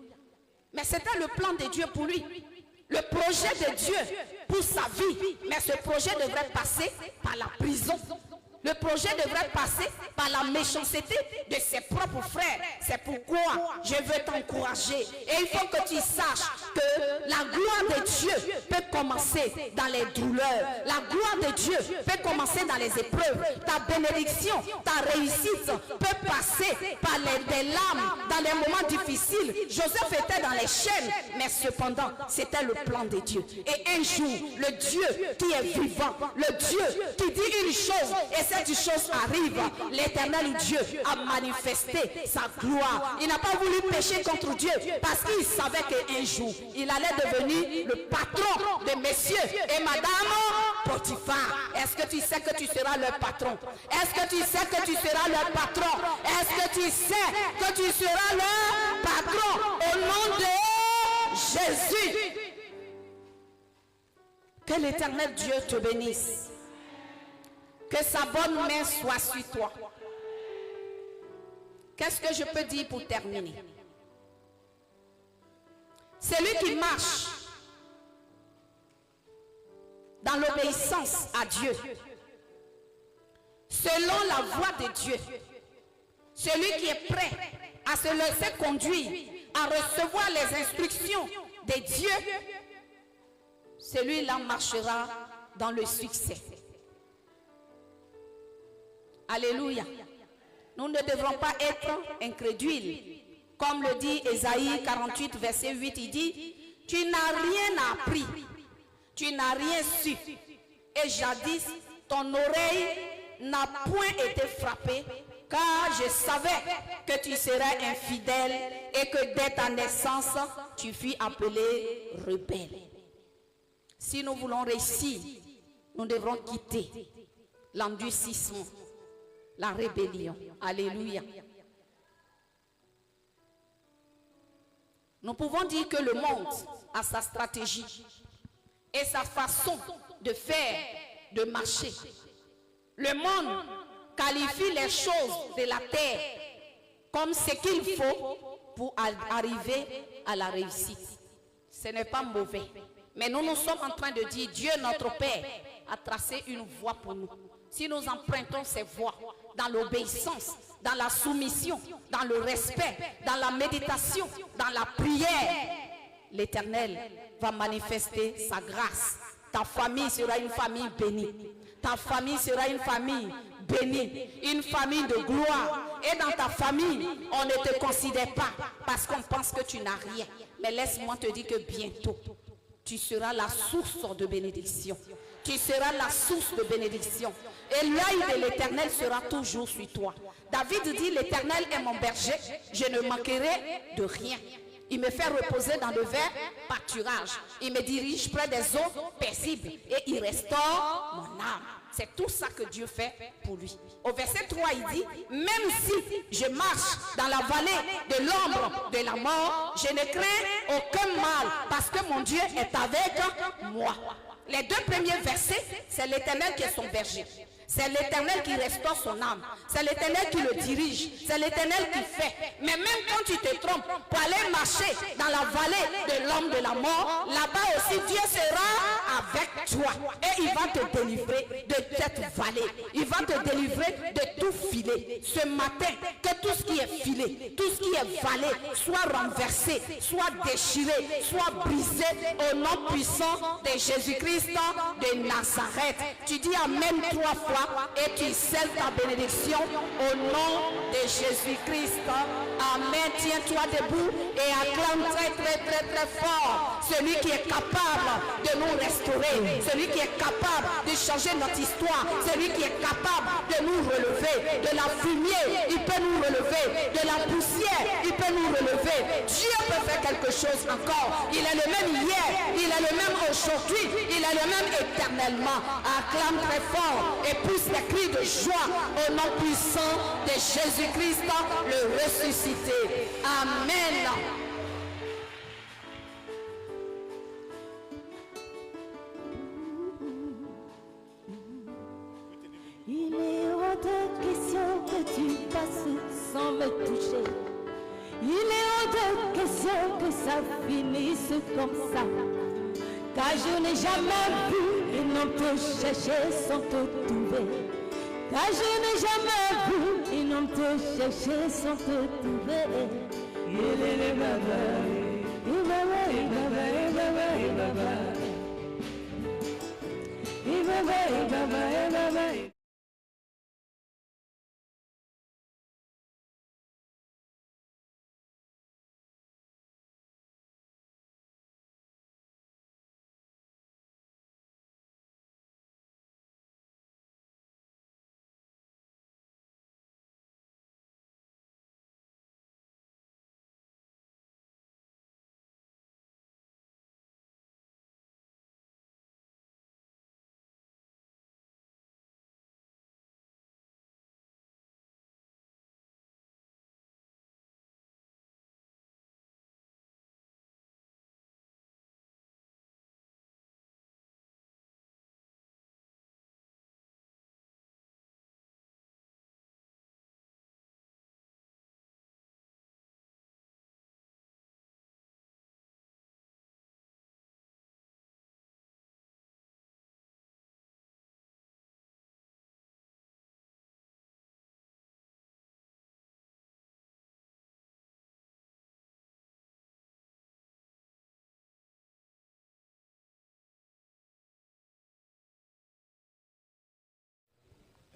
Speaker 1: Mais c'était le plan de Dieu pour lui. Le projet de Dieu pour sa vie. Mais ce projet devrait passer par la prison. Le projet devrait passer par la méchanceté de ses propres frères. C'est pourquoi je veux t'encourager. Et il faut que tu saches que la gloire de Dieu peut commencer dans les douleurs. La gloire de Dieu peut commencer dans les épreuves. Ta bénédiction, ta réussite peut passer par des larmes dans les moments difficiles. Joseph était dans les chaînes, mais cependant, c'était le plan de Dieu. Et un jour, le Dieu qui est vivant, le Dieu qui dit une chose et cette chose arrive, l'Éternel Dieu a manifesté sa gloire. Il n'a pas voulu pécher contre Dieu parce qu'il savait qu'un jour, il allait devenir le patron de messieurs et madame Potiphar. Est-ce que tu sais que tu seras leur patron? Est-ce que tu sais que tu seras leur patron? Est-ce que tu sais que tu seras leur patron au nom de Jésus? Que l'Éternel Dieu te bénisse. Que sa bonne main soit sur toi. Qu'est-ce que je peux dire pour terminer? Celui qui marche dans l'obéissance à Dieu, selon la voie de Dieu, celui qui est prêt à se laisser conduire, à recevoir les instructions de Dieu, celui-là marchera dans le succès. Alléluia. Nous ne devrons pas être incrédules. Comme le dit Ésaïe 48, verset 8, il dit, tu n'as rien appris, tu n'as rien su. Et jadis, ton oreille n'a point été frappée, car je savais que tu serais infidèle et que dès ta naissance, tu fus appelé rebelle. Si nous voulons réussir, nous devrons quitter l'endurcissement, la rébellion. Alléluia. Nous pouvons dire que le monde a sa stratégie et sa façon de faire, de marcher. Le monde qualifie les choses de la terre comme ce qu'il faut pour arriver à la réussite. Ce n'est pas mauvais. Mais nous sommes en train de dire, Dieu notre Père a tracé une voie pour nous. Si nous empruntons ces voies dans l'obéissance, dans la soumission, dans le respect, dans la méditation, dans la prière, l'Éternel va manifester sa grâce. Ta famille sera une famille bénie. Ta famille sera une famille bénie, une famille de gloire, et dans ta famille, on ne te considère pas parce qu'on pense que tu n'as rien. Mais laisse-moi te dire que bientôt, tu seras la source de bénédiction. Tu seras la source de bénédiction. Et l'œil de l'Éternel sera toujours sur toi. David dit, l'Éternel est mon berger, je ne manquerai de rien. Il me fait reposer dans le vert pâturage. Il me dirige près des eaux paisibles et il restaure mon âme. C'est tout ça que Dieu fait pour lui. Au verset 3, il dit, même si je marche dans la vallée de l'ombre de la mort, je ne crains aucun mal parce que mon Dieu est avec moi. Les deux premiers versets, c'est l'Éternel qui est son berger. C'est l'Éternel qui restaure son âme. C'est l'Éternel qui le dirige. C'est l'Éternel qui fait. Mais même quand tu te trompes pour aller marcher dans la vallée de l'homme de la mort, là-bas aussi Dieu sera avec toi. Et il va te délivrer de cette vallée. Il va te délivrer de tout filet. Ce matin, que tout ce qui est filet, tout ce qui est vallée, soit renversé, soit déchiré, soit brisé au nom puissant de Jésus-Christ de Nazareth. Tu dis Amen 3 fois. Et tu scelles ta bénédiction au nom de Jésus-Christ. Amen. Tiens-toi debout et acclame très fort celui qui est capable de nous restaurer, celui qui est capable de changer notre histoire, celui qui est capable de nous relever. De la fumée, il peut nous relever. De la poussière, il peut nous relever. Dieu peut faire quelque chose encore. Il est le même hier, il est le même aujourd'hui, il est le même éternellement. Acclame très fort et pousse les cris de joie au nom puissant de Jésus-Christ, le ressuscité. Amen.
Speaker 4: Il est hors de question que tu passes sans me toucher. Il est hors de question que ça finisse comme ça. Car je n'ai jamais vu un homme te chercher sans te trouver. Car je n'ai jamais vu un homme te chercher sans te trouver. Il est le baba, il baba, il baba, il baba, il baba. Il baba, il baba, il baba.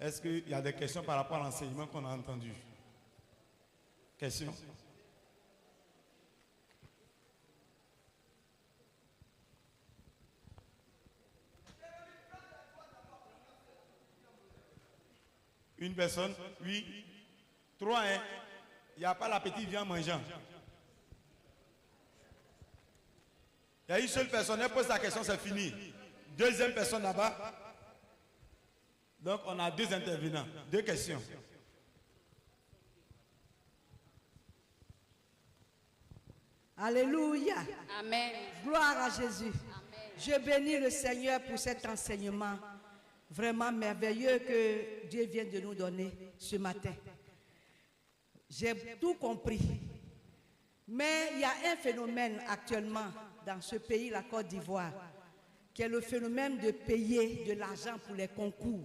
Speaker 5: Est-ce qu'il y a des questions par rapport à l'enseignement qu'on a entendu? Questions? Une personne? Oui. 3, hein? Il n'y a pas l'appétit, vient en mangeant. Il y a une seule personne, elle pose la question, c'est fini. Deuxième personne là-bas. Donc, on a 2 intervenants, 2 questions.
Speaker 6: Alléluia.
Speaker 1: Amen.
Speaker 6: Gloire à Jésus. Amen. Je bénis le Seigneur pour cet enseignement vraiment merveilleux que Dieu vient de nous donner ce matin. J'ai tout compris. Mais il y a un phénomène actuellement dans ce pays, la Côte d'Ivoire, qui est le phénomène de payer de l'argent pour les concours.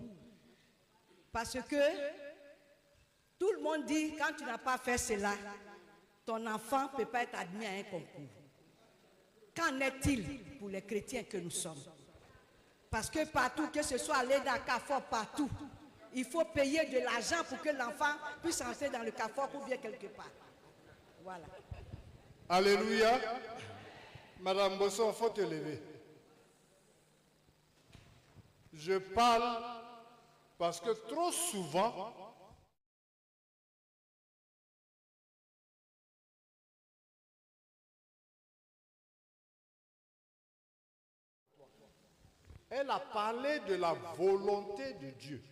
Speaker 6: Parce que tout le monde dit, quand tu n'as pas fait cela, ton enfant ne peut pas être admis à un concours. Qu'en est-il pour les chrétiens que nous sommes? Parce que partout, que ce soit à l'EDA, Carrefour, partout, il faut payer de l'argent pour que l'enfant puisse entrer dans le carrefour ou bien quelque part. Voilà.
Speaker 7: Alléluia. Madame Bosson, il faut te lever. Je parle parce que trop souvent, elle a parlé de la volonté de Dieu.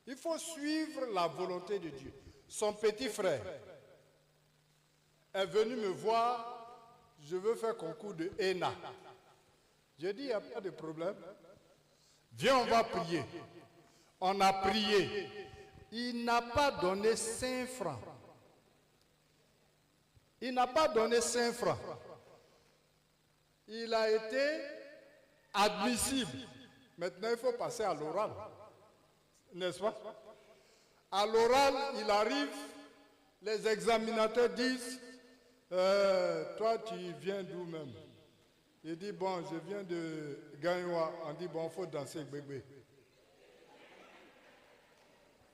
Speaker 7: Il faut suivre la volonté de Dieu. Son petit frère est venu me voir, je veux faire concours de ENA. J'ai dit, il n'y a pas de problème. Viens, on va prier. On a prié. Il n'a pas donné 5 francs. Il n'a pas donné 5 francs. Il a été admissible. Maintenant, il faut passer à l'oral. N'est-ce pas? À l'oral, il arrive, les examinateurs disent, toi, tu viens d'où même? Il dit, bon, je viens de Gagnoua. On dit, bon, il faut danser bébé.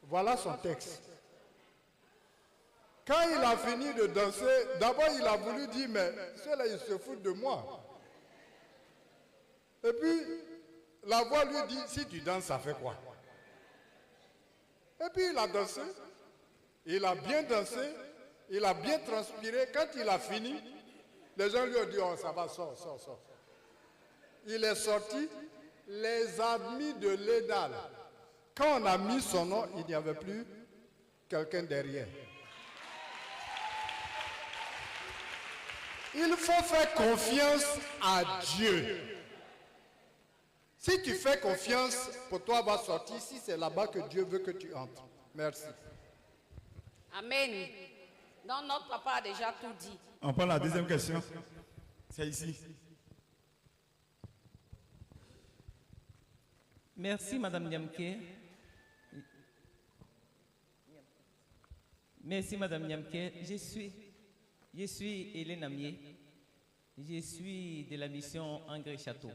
Speaker 7: Voilà son texte. Quand il a fini de danser, d'abord il a voulu dire, mais ceux-là, ils se foutent de moi. Et puis, la voix lui dit, si tu danses, ça fait quoi? Et puis il a dansé, il a bien dansé, il a bien transpiré. Quand il a fini, les gens lui ont dit, oh ça va, sors, sors, sors. Il est sorti, les admis de l'ENAL. Quand on a mis son nom, il n'y avait plus quelqu'un derrière. Il faut faire confiance à Dieu. Si tu fais confiance, pour toi va sortir. Si c'est là-bas que Dieu veut que tu entres. Merci.
Speaker 1: Amen. Donc notre papa a déjà tout dit.
Speaker 5: On prend la deuxième question. C'est ici.
Speaker 8: Merci Madame Niamke. Merci Madame Niamke. Je suis Hélène Amier. Je suis de la mission Engrais Château.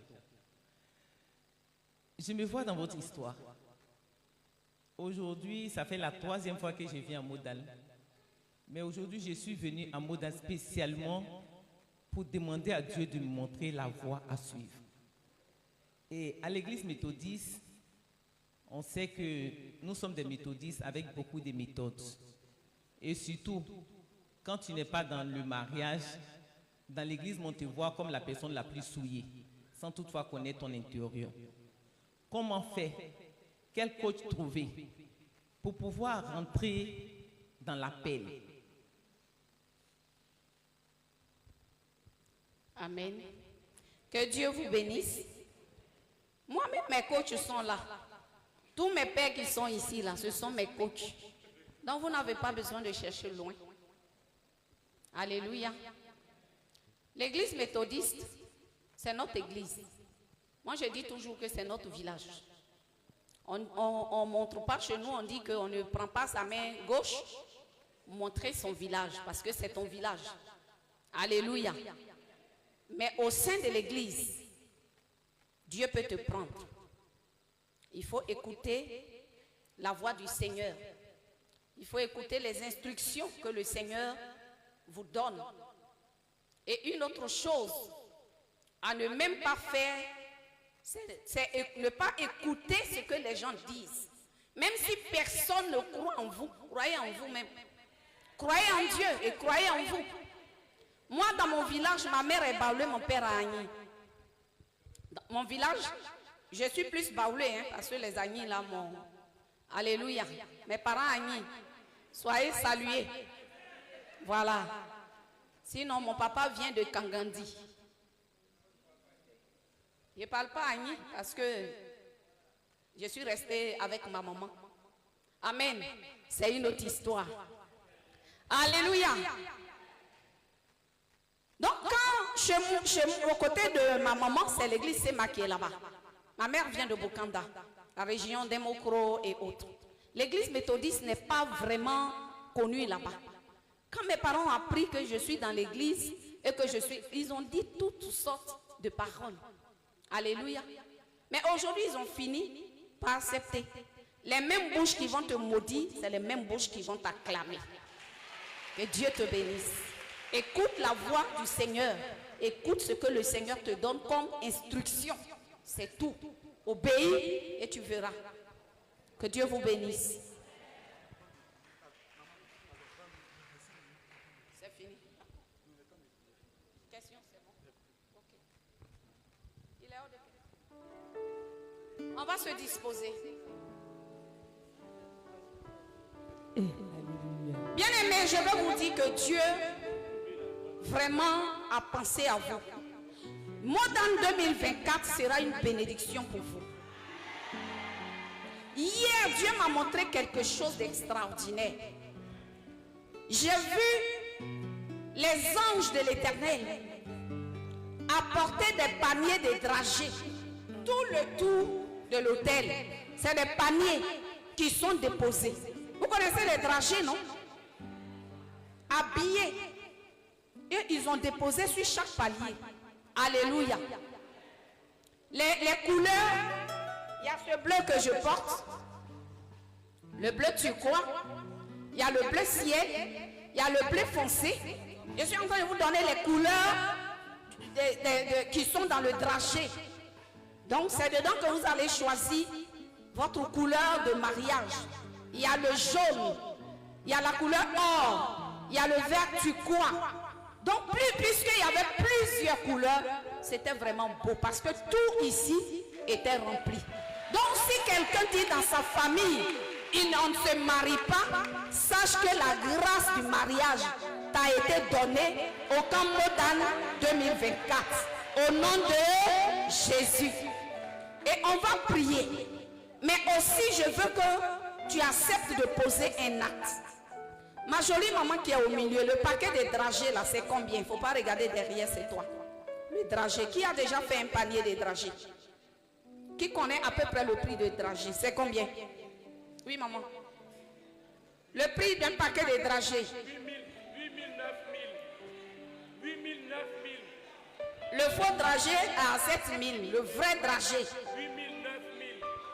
Speaker 8: Je me vois dans votre histoire. Aujourd'hui, ça fait la 3e fois que je viens à Modal. Mais aujourd'hui, je suis venu à Modal spécialement pour demander à Dieu de me montrer la voie à suivre. Et à l'église méthodiste, on sait que nous sommes des méthodistes avec beaucoup de méthodes. Et surtout, quand tu n'es pas dans le mariage, dans l'église, on te voit comme la personne la plus souillée, sans toutefois connaître ton intérieur. Comment faire? Quel coach trouver pour pouvoir rentrer dans l'appel?
Speaker 1: Amen. Que Dieu vous bénisse. Moi-même, mes coachs sont là. Tous mes pères qui sont ici, là, ce sont mes coachs. Donc, vous n'avez pas besoin de chercher loin. Alléluia. L'église méthodiste, c'est notre église. Moi, je dis toujours que c'est notre village. On ne montre pas chez nous, on dit qu'on ne prend pas sa main gauche, montrer son village, parce que c'est ton village. Alléluia. Mais au sein de l'église, Dieu peut te prendre. Il faut écouter la voix du Seigneur. Il faut écouter les instructions que le Seigneur vous donne. Et une autre chose, à ne même pas faire, c'est ne pas écouter ce que les gens disent. Même si personne ne croit en vous, croyez en vous-même. Croyez en Dieu et croyez en vous. Moi, dans mon village, ma mère est baoulée, mon père a Agni. Dans mon village, je suis plus baoulée, hein, parce que les Agni, là, mon... Alléluia. Mes parents Agni, soyez salués. Voilà. Sinon, mon papa vient de Kangandi. Je ne parle pas Agni parce que je suis restée avec ma maman. Amen. C'est une autre histoire. Alléluia. Donc, quand chez moi, au côté de ma maman, c'est l'église Sema qui est là-bas. Ma mère vient de Bokanda, la région d'Emokro et autres. L'église méthodiste n'est pas vraiment connue là-bas. Quand mes parents ont appris que je suis dans l'église et que je suis, ils ont dit toutes sortes de paroles. Alléluia. Mais aujourd'hui, ils ont fini par accepter. Les mêmes bouches qui vont te maudire, c'est les mêmes bouches qui vont t'acclamer. Que Dieu te bénisse. Écoute la voix du Seigneur. Écoute ce que le Seigneur te donne comme instruction. C'est tout. Obéis et tu verras. Que Dieu vous bénisse. C'est fini. Question, c'est bon. Ok. Il est hors de question. On va se disposer. Bien aimé, je veux vous dire que Dieu vraiment a pensé à vous. Modern 2024 sera une bénédiction pour vous. Hier, Dieu m'a montré quelque chose d'extraordinaire. J'ai vu les anges de l'Éternel apporter des paniers de dragées tout le tour de l'autel. C'est des paniers qui sont déposés. Vous connaissez les dragées, non? Habillés. Et ils ont déposé sur chaque palier. Alléluia. Les couleurs, il y a ce bleu que je porte. Le bleu turquoise. Il y a le bleu ciel. Il y a le bleu foncé. Je suis en train de vous donner les couleurs qui sont dans le dragé. Donc c'est dedans que vous allez choisir votre couleur de mariage. Il y a le jaune, il y a la couleur or, il y a le vert turquoise. Donc puisqu'il y avait plusieurs couleurs, c'était vraiment beau parce que tout ici était rempli. Donc si quelqu'un dit dans sa famille, il ne se marie pas, sache que la grâce du mariage t'a été donnée au camp Modern 2024. Au nom de Jésus. Et on va prier. Mais aussi je veux que tu acceptes de poser un acte. Ma jolie maman qui est au milieu, le paquet de dragées là, c'est combien? Il ne faut pas regarder derrière, c'est toi. Le dragé, qui a déjà fait un panier de dragées? Qui connaît à peu près le prix de dragées? C'est combien? Oui, maman. Le prix d'un paquet de dragées.
Speaker 2: 8 000, 9 000.
Speaker 1: Le faux dragé à 7 000. Le vrai dragé.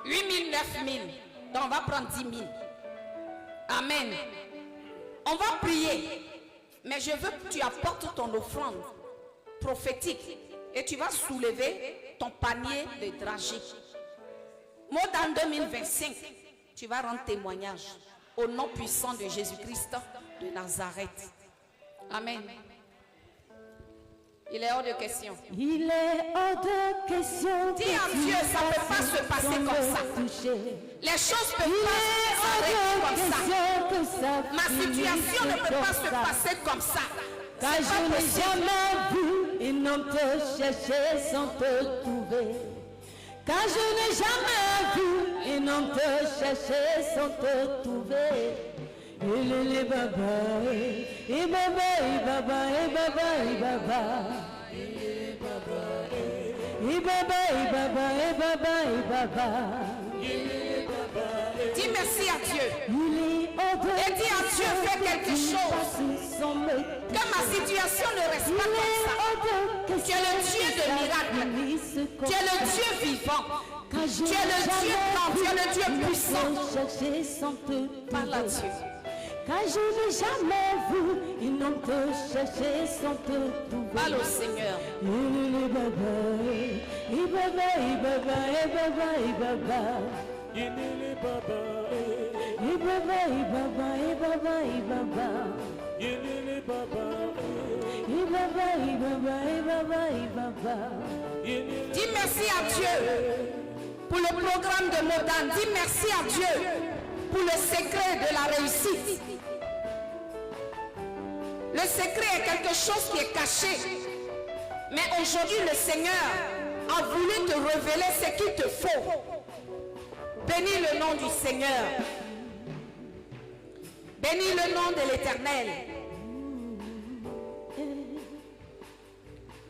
Speaker 1: 8 000, 9 000. Donc on va prendre 10 000. Amen. On va prier. Mais je veux que tu apportes ton offrande prophétique. Et tu vas soulever ton panier de dragées. Modern 2025. Tu vas rendre témoignage. Au nom puissant de Jésus-Christ de Nazareth. Amen. Il est hors de question.
Speaker 4: Il est hors de question.
Speaker 1: Dis à Dieu, ça ne peut pas se passer comme ça. Les choses ne peuvent pas s'arrêter comme ça. Ma situation ne peut pas se passer comme ça.
Speaker 4: Car je n'ai jamais vu un homme te chercher sans te trouver. Car je n'ai jamais vu un homme te chercher sans te trouver. Il baba, et baba, et baba, et baba, et baba. Et baba, et baba, et baba, et baba.
Speaker 1: Dis merci à Dieu. Et dis à Dieu, fais quelque chose. Que ma situation ne reste pas comme ça. Tu es le Dieu de miracles. Tu es le Dieu vivant. Tu es le Dieu grand. Tu es le Dieu puissant. Parle à Dieu.
Speaker 4: Car je n'ai jamais vu un homme te chercher sans te trouver.
Speaker 1: Parle au Seigneur. Dis merci à Dieu pour le programme de Modern. Dis merci à Dieu pour le secret de la réussite. Le secret est quelque chose qui est caché. Mais aujourd'hui, le Seigneur a voulu te révéler ce qu'il te faut. Bénis le nom du Seigneur. Bénis le nom de l'Éternel.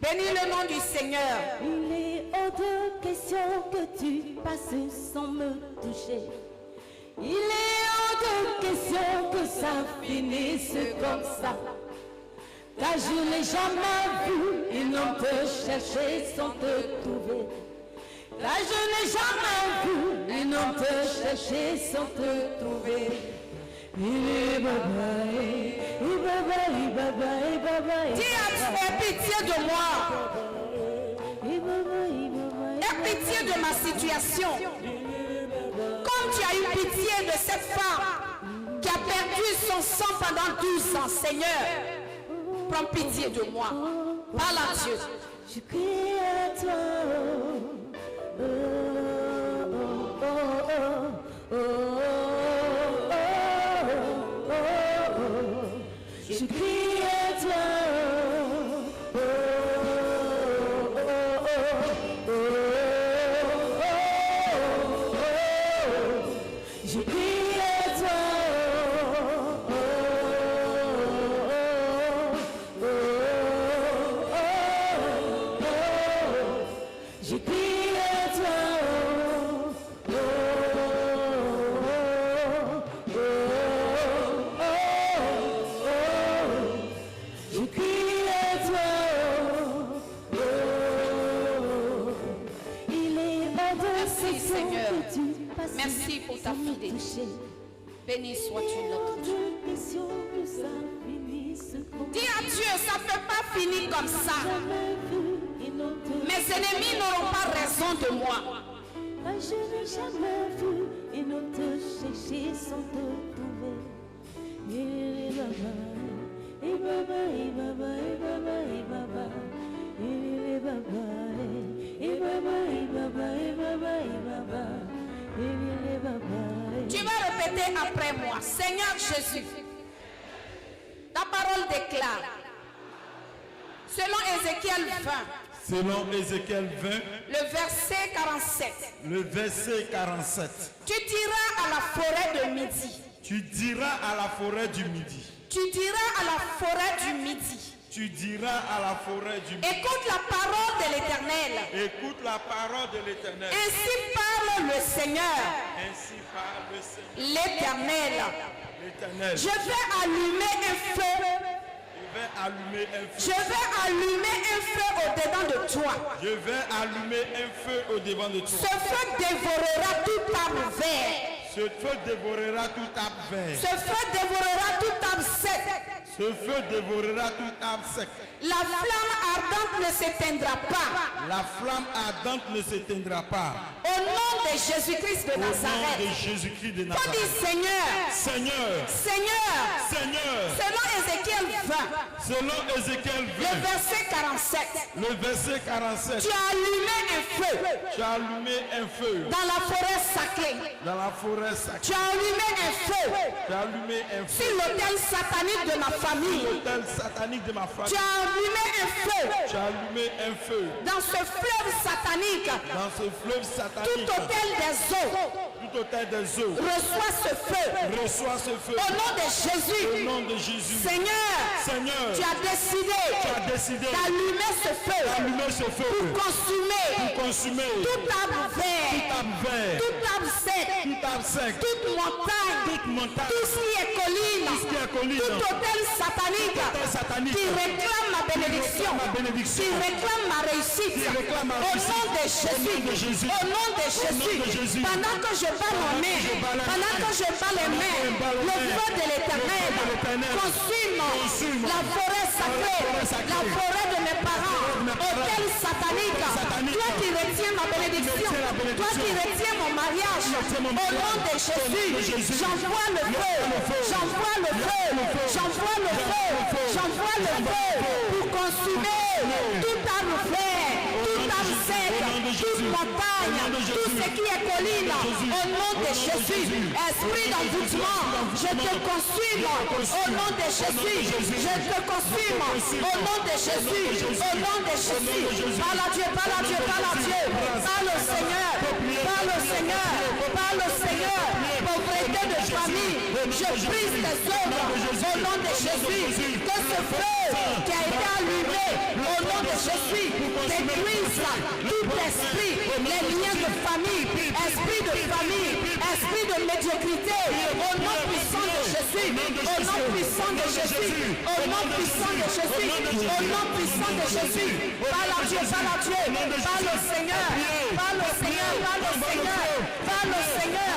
Speaker 1: Bénis le nom du Seigneur.
Speaker 4: Il est hors de question que tu passes sans me toucher. Il est hors de question que ça finisse comme ça. Car je n'ai jamais vu un homme te chercher sans te trouver. Car je n'ai jamais vu un homme te chercher sans te trouver.
Speaker 1: Dis aie pitié de moi. Aie pitié de ma situation. Comme tu as eu pitié de cette femme qui a perdu son sang pendant 12 ans, Seigneur, prends pitié de moi. Parle à Dieu.
Speaker 4: Je crie à toi. Oh, oh, oh, oh, oh, oh, oh. Je crie à toi. Oh, oh, oh, oh, oh, oh. Je crie à toi. Oh, oh, oh, oh. Je crie à toi. Oh, oh, oh, oh. Je crie à toi. Oh, il est hors de
Speaker 1: Merci,
Speaker 4: question
Speaker 1: Seigneur.
Speaker 4: que tu passes
Speaker 1: Merci pour ta
Speaker 4: sans me
Speaker 1: fidélité.
Speaker 4: toucher.
Speaker 1: Béni sois-tu notre Dieu.
Speaker 4: Hors de question que ça finisse comme
Speaker 1: Dis à Dieu, ça ne peut pas finir comme ça.
Speaker 4: jamais vu une autre.
Speaker 1: Mes ennemis n'auront pas raison de moi.
Speaker 4: Ah, je n'ai jamais vu une autre chercher sans te trouver. Et baba, et baba, et baba, et baba, et baba, et baba, et baba, et baba, et baba, et baba, et baba.
Speaker 1: Tu vas répéter après moi. Seigneur Jésus, ta parole déclare, selon Ézéchiel 20,
Speaker 5: Selon Ézéchiel 20,
Speaker 1: le verset 47,
Speaker 5: le verset 47.
Speaker 1: tu diras à la forêt de midi,
Speaker 5: Tu diras à la forêt du midi.
Speaker 1: tu diras à la forêt du midi,
Speaker 5: Tu diras à la forêt du midi.
Speaker 1: écoute la parole de l'Éternel.
Speaker 5: Écoute la parole de l'Éternel.
Speaker 1: Ainsi parle le Seigneur,
Speaker 5: Ainsi parle le Seigneur.
Speaker 1: l'Éternel.
Speaker 5: L'Éternel.
Speaker 1: Je vais allumer un feu.
Speaker 5: Je vais allumer un feu.
Speaker 1: Je vais allumer un feu au-dedans de toi.
Speaker 5: Je vais allumer un feu au devant de
Speaker 1: Ce
Speaker 5: toi.
Speaker 1: feu dévorera tout arbre vert.
Speaker 5: Ce feu dévorera tout arbre vert.
Speaker 1: Ce feu dévorera tout arbre sec.
Speaker 5: Ce feu dévorera tout arbre sec.
Speaker 1: La flamme ardente ne s'éteindra pas.
Speaker 5: La flamme ardente ne s'éteindra pas.
Speaker 1: Au nom de Jésus-Christ de
Speaker 5: Au nom de
Speaker 1: Nazareth.
Speaker 5: Jésus-Christ de
Speaker 1: On dit
Speaker 5: Nazareth.
Speaker 1: Seigneur,
Speaker 5: Seigneur,
Speaker 1: Seigneur,
Speaker 5: Seigneur,
Speaker 1: selon Ézéchiel 20,
Speaker 5: selon Ézéchiel
Speaker 1: le
Speaker 5: 20,
Speaker 1: verset 47,
Speaker 5: le verset 47,
Speaker 1: tu as allumé un feu
Speaker 5: tu as allumé un feu
Speaker 1: dans la forêt sacrée.
Speaker 5: dans la forêt sacrée.
Speaker 1: Tu as allumé un feu
Speaker 5: Tu as allumé un feu
Speaker 1: sur l'autel satanique de ma famille.
Speaker 5: l'autel satanique de ma
Speaker 1: Tu
Speaker 5: famille.
Speaker 1: as allumé un feu
Speaker 5: Tu as allumé un feu
Speaker 1: dans ce fleuve satanique.
Speaker 5: dans ce fleuve
Speaker 1: Tout
Speaker 5: satanique.
Speaker 1: autel des eaux
Speaker 5: Tout autel des eaux.
Speaker 1: reçoit ce feu.
Speaker 5: Reçois ce feu.
Speaker 1: Au nom de
Speaker 5: Au
Speaker 1: Jésus,
Speaker 5: nom de Jésus.
Speaker 1: Seigneur,
Speaker 5: Seigneur,
Speaker 1: tu as décidé
Speaker 5: tu as décidé
Speaker 1: d'allumer ce feu
Speaker 5: d'allumer ce feu
Speaker 1: pour consumer
Speaker 5: pour consumer
Speaker 1: tout arbre
Speaker 5: tout
Speaker 1: vert,
Speaker 5: arbre vert,
Speaker 1: tout arbre sec,
Speaker 5: tout arbre sec,
Speaker 1: toute montagne,
Speaker 5: toute montagne,
Speaker 1: tout ce qui est colline,
Speaker 5: tout ce qui est colline,
Speaker 1: tout autel satanique
Speaker 5: autel satanique
Speaker 1: qui réclame ma bénédiction,
Speaker 5: ma bénédiction,
Speaker 1: qui réclame ma réussite.
Speaker 5: qui réclame ma
Speaker 1: Au
Speaker 5: réussite.
Speaker 1: nom de
Speaker 5: Au nom de
Speaker 1: Jésus,
Speaker 5: Jésus.
Speaker 1: au nom de
Speaker 5: Au nom de Jésus.
Speaker 1: Jésus, pendant que je bats ma main, pendant que je bats les mains, le feu de l'Éternel consume la forêt sacrée, la forêt de mes parents, autel satanique, toi qui retiens ma bénédiction, toi qui retiens mon mariage, au nom de Jésus, j'envoie le feu, j'envoie le feu, j'envoie le feu, j'envoie le feu pour consumer tout arbre vert, tout arbre sec, toute montagne, tout ce qui est colline, au nom de Jésus, esprit d'envoûtement, je te consume, au nom de Jésus, je te consume, au nom de Jésus, au nom de Jésus, parle à Dieu, parle à Dieu, parle à Dieu, parle au Seigneur, parle au Seigneur, parle au Seigneur, pauvreté de famille, je brise tes œuvres, au nom de Jésus, que ce feu qui a été allumé, au nom de Jésus, détruise tout esprit, les liens de famille, esprit de famille, esprit de médiocrité, au nom puissant de Jésus, au nom puissant de Jésus, au nom puissant de Jésus, au nom puissant de Jésus, parle à Dieu, parle à Dieu, parle au Seigneur, parle au Seigneur, parle au Seigneur, parle au Seigneur,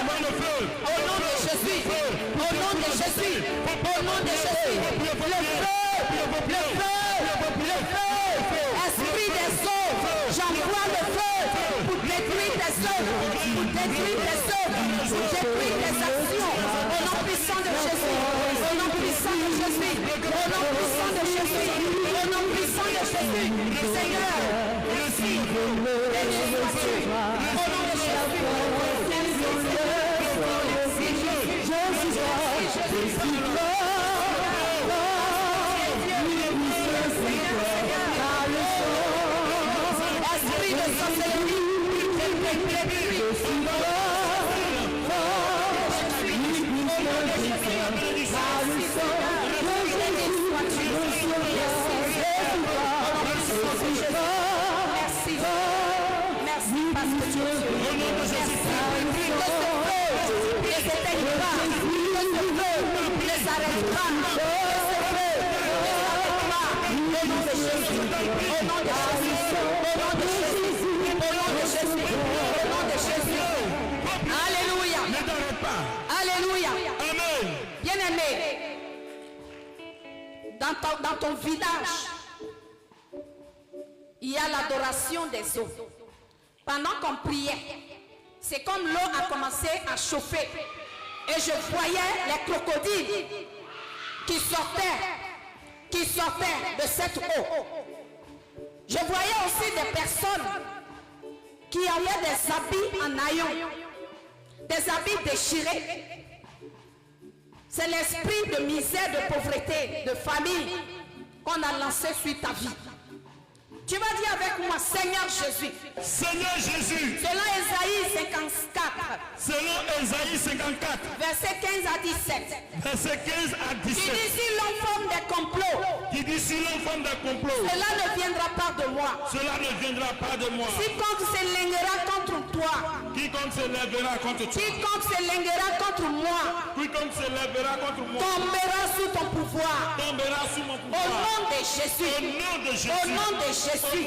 Speaker 1: Esprit des eaux, j'envoie le feu pour détruire tes œuvres, pour détruire tes œuvres, pour détruire tes actions. Au nom puissant de Jésus, au nom puissant de Jésus, au nom puissant de Jésus, au nom puissant de Jésus. Seigneur, merci. Béni sois-tu. Au nom de Jésus. Esprit de sorcellerie, merci parce que tu es Alléluia. Alléluia. Bien-aimé, dans ton village, il y a l'adoration des eaux. Pendant qu'on priait, c'est comme l'eau a commencé à chauffer. Et je voyais les crocodiles qui sortaient de cette eau. Je voyais aussi des personnes qui avaient des habits en haillons, des habits déchirés. C'est l'esprit de misère, de pauvreté, de famille qu'on a lancé sur ta vie. Tu vas dire avec moi, Seigneur Jésus.
Speaker 5: Seigneur Jésus.
Speaker 1: Selon Ésaïe 54.
Speaker 5: Selon Ésaïe 54.
Speaker 1: Verset 15 à 17.
Speaker 5: Verset 15 à 17.
Speaker 1: Qui dit si l'on forme des complots.
Speaker 5: Qui dit si l'on forme des complots.
Speaker 1: Cela ne viendra pas de moi.
Speaker 5: Cela ne viendra pas de moi.
Speaker 1: Quiconque se lèguera contre toi.
Speaker 5: Quiconque se lèvera contre toi.
Speaker 1: Quiconque se lèguera contre moi.
Speaker 5: Quiconque se lèvera contre moi.
Speaker 1: Tombera sous ton pouvoir.
Speaker 5: Tombera sous mon pouvoir.
Speaker 1: Au nom de Jésus.
Speaker 5: Au nom de Jésus.
Speaker 1: Au nom de Jésus. Au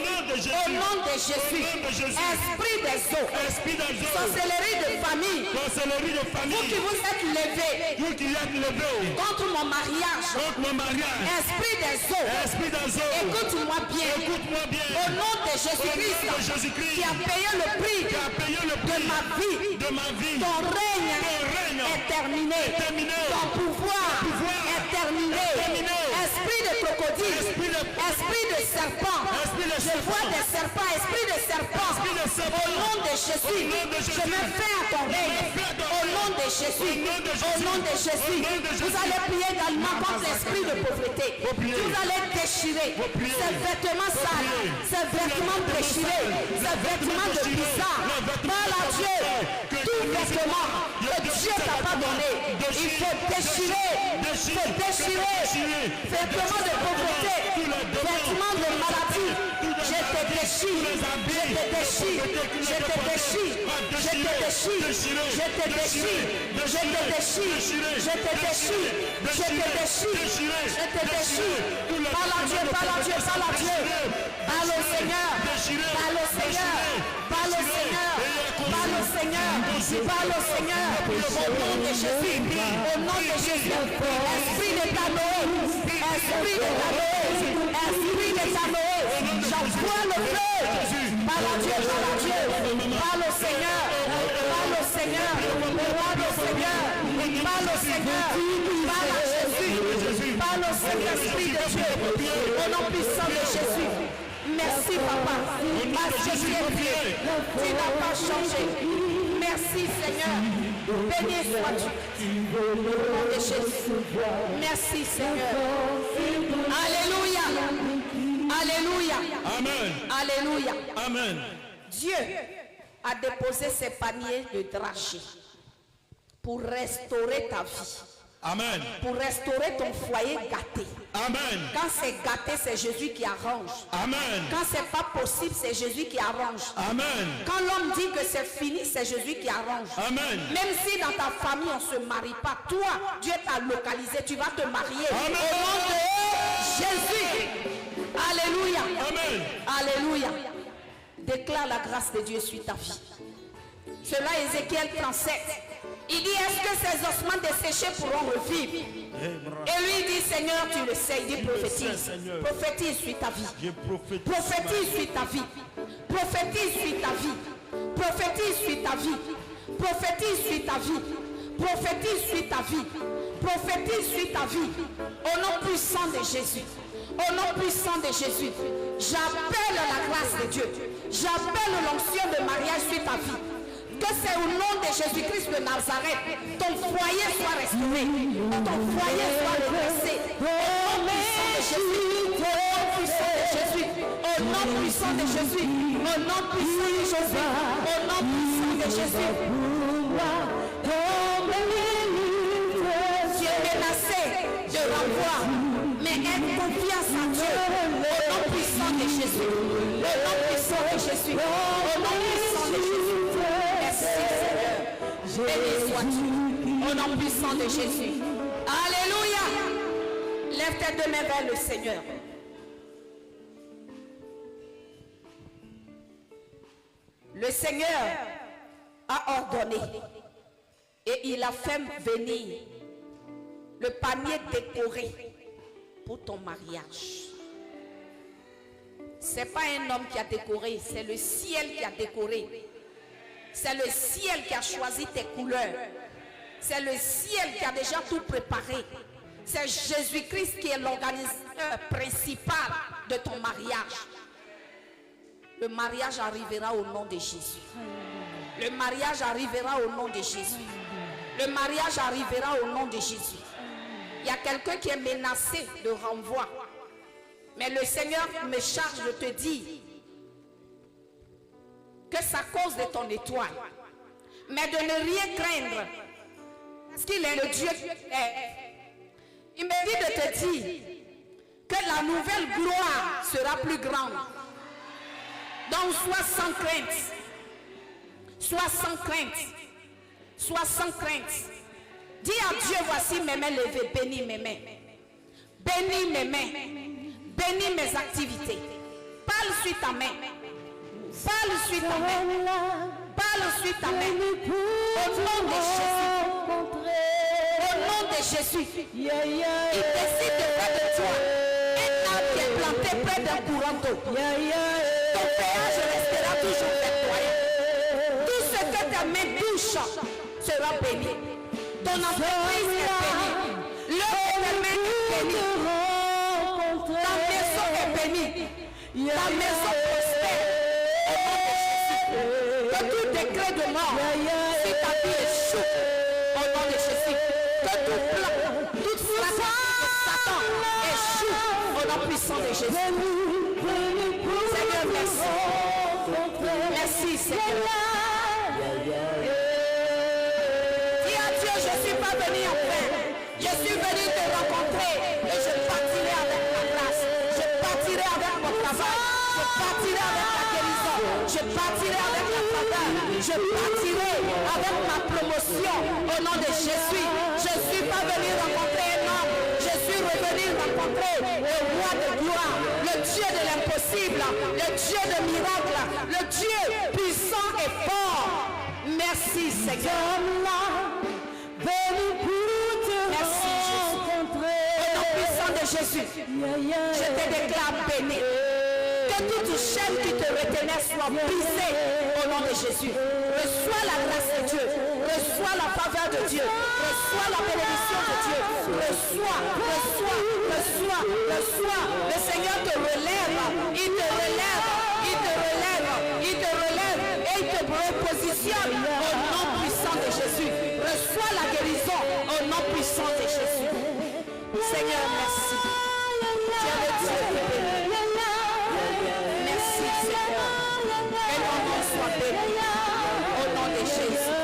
Speaker 1: nom de Jésus. Esprit des eaux.
Speaker 5: Esprit des eaux.
Speaker 1: Sorcellerie de famille.
Speaker 5: Sorcellerie de famille.
Speaker 1: Vous qui vous êtes levés.
Speaker 5: Vous qui êtes levés.
Speaker 1: Contre mon mariage.
Speaker 5: Contre mon mariage.
Speaker 1: Esprit des eaux.
Speaker 5: Esprit des eaux.
Speaker 1: Écoute-moi bien.
Speaker 5: Écoute-moi bien.
Speaker 1: Au nom de Jésus-Christ. Qui a payé le prix.
Speaker 5: Qui a payé le prix
Speaker 1: de ma vie.
Speaker 5: De ma vie.
Speaker 1: Ton règne est terminé. Ton pouvoir est terminé. Esprit de crocodile. Esprit de serpent. Je vois des serpents. Esprit de serpent. Au nom de Jésus. Je me fais à ton règne. Au nom de Jésus. Au nom de Jésus. Vous allez prier également contre l'esprit de pauvreté. Vous allez déchirer ces vêtements sales. Ces vêtements déchirés. Ces vêtements de bizarre. Parle à Dieu. Tout vêtement que Dieu t'a pas donné. Il faut déchirer. Il faut déchirer. Vêtements de pauvreté. Vêtements de maladie. Je te déchire. Je te déchire. Je te déchire. Je te déchire. Je te déchire. Je te déchire. Je te déchire. Je te déchire. Je te déchire. Parle à Dieu. Parle à Dieu. Parle à Dieu. Parle au Seigneur. Parle au Seigneur. Parle au Seigneur. Parle au Seigneur. Parle au Seigneur. Au nom de Jésus. Au nom de Jésus. Esprit de Tanoé. Esprit de Tanoé. Esprit de Tanoé. J'envoie le feu. Parle à Dieu. Parle à Dieu. Parle au Seigneur. Parle au Seigneur. Parle au Seigneur. Parle au Seigneur. Parle à Jésus. Parle au Seigneur. Esprit de Dieu. Au nom puissant de Jésus. Merci papa, parce que tu es Dieu, tu n'as pas changé. Merci Seigneur, béni sois-tu. Au nom de Jésus. Merci Seigneur. Alléluia. Alléluia.
Speaker 5: Amen.
Speaker 1: Alléluia.
Speaker 5: Amen.
Speaker 1: Dieu a déposé ses paniers de dragées pour restaurer ta vie.
Speaker 5: Amen.
Speaker 1: Pour restaurer ton foyer gâté.
Speaker 5: Amen.
Speaker 1: Quand c'est gâté, c'est Jésus qui arrange.
Speaker 5: Amen.
Speaker 1: Quand c'est pas possible, c'est Jésus qui arrange.
Speaker 5: Amen.
Speaker 1: Quand l'homme dit que c'est fini, c'est Jésus qui arrange.
Speaker 5: Amen.
Speaker 1: Même si dans ta famille on se marie pas, toi, Dieu t'a localisé, tu vas te marier.
Speaker 5: Amen.
Speaker 1: Au nom de Jésus. Alléluia.
Speaker 5: Amen.
Speaker 1: Alléluia. Déclare la grâce de Dieu sur ta vie. Cela Ézéchiel 37. Il dit, est-ce que ces ossements desséchés pourront revivre? Et lui dit, Seigneur, tu le sais, il dit, prophétise. Prophétise sur ta vie.
Speaker 5: Je prophétise.
Speaker 1: Prophétise sur ta vie. Prophétise sur ta vie. Prophétise sur ta vie. Prophétise sur ta vie. Prophétise sur ta vie. Prophétise sur ta vie. Au nom puissant de Jésus. Au nom puissant de Jésus. J'appelle la grâce de Dieu. J'appelle l'onction de mariage sur ta vie. Que c'est au nom de Jésus-Christ de Nazareth, ton foyer soit restauré, ton foyer soit redressé. Au nom puissant de Jésus, au nom puissant de Jésus, au nom puissant de Jésus, au nom puissant de Jésus, au nom puissant de Jésus. Tu es menacé de renvoi, mais aie confiance en Dieu. Au nom puissant de Jésus, au nom puissant de Jésus, au nom puissant de Jésus. Béni sois-tu au nom puissant de Jésus. Alléluia. Lève tes deux mains vers le Seigneur. Le Seigneur a ordonné et il a fait venir le panier décoré pour ton mariage. Ce n'est pas un homme qui a décoré, c'est le ciel qui a décoré. C'est le ciel qui a choisi tes couleurs. C'est le ciel qui a déjà tout préparé. C'est Jésus-Christ qui est l'organisateur principal de ton mariage. Le mariage arrivera au nom de Jésus. Le mariage arrivera au nom de Jésus. Le mariage arrivera au nom de Jésus. Il y a quelqu'un qui est menacé de renvoi. Mais le Seigneur me charge de te dire que c'est à cause de ton étoile. Mais de ne rien craindre. Parce qu'il est le Dieu. Il me dit de te dire que la nouvelle gloire sera plus grande. Donc sois sans crainte. Sois sans crainte. Sois sans crainte. Dis à Dieu, voici mes mains levées. Bénis mes mains. Bénis mes mains. Bénis mes activités. Parle sur ta main. Parle sur ta main. Parle sur ta main. Au nom de Jésus. Au nom de Jésus. Il décide de faire de toi un arbre qui est planté près d'un courant d'eau. Ton péage restera toujours verdoyant. Tout ce que ta main touche sera béni. Ton entreprise est bénie. L'œuvre de tes mains est bénie. Ta maison est bénie. Ta maison prospère. Que tout décret de mort, si ta vie échoue, au nom de Jésus, que tout plan, toute stratégie de Satan échoue, au nom puissant de Jésus. Seigneur, merci. Merci, Seigneur. Dis à Dieu, je ne suis pas venu en vain. Je suis venu te rencontrer et je partirai avec ma grâce. Je partirai avec mon travail. Je partirai avec la guérison. Je partirai avec la faveur. Je partirai avec ma promotion au nom de Jésus. Je ne suis pas venu rencontrer un homme. Je suis revenu rencontrer le roi de gloire, le Dieu de l'impossible, le Dieu de miracles, le Dieu puissant et fort. Merci Seigneur. Merci Jésus. Au nom puissant de Jésus, je te déclare béni. Que toute chaîne qui te retenait soit brisée au nom de Jésus. Reçois la grâce de Dieu. Reçois la faveur de Dieu. Reçois la bénédiction de Dieu. Reçois. Le Seigneur te relève. Il te relève. Et il te repositionne au nom puissant de Jésus. Reçois la guérison au nom puissant de Jésus. Seigneur, merci. Tu es le Dieu qui bénit. Merci Seigneur. Que ton nom soit béni. Au nom de Jésus.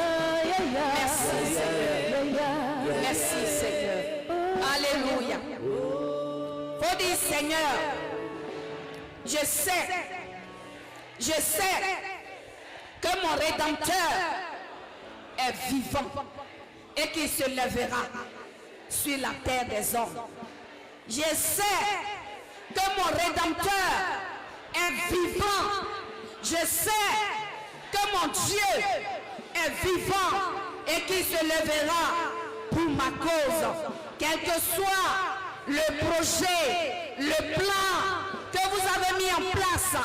Speaker 1: Merci Seigneur. Merci Seigneur. Alléluia. Faut dire Seigneur, je sais que mon Rédempteur est vivant et qu'il se lèvera sur la terre des hommes. Je sais que mon Rédempteur est vivant. Je sais que mon Dieu est vivant et qu'il se lèvera pour ma cause, quel que soit le projet, le plan que vous avez mis en place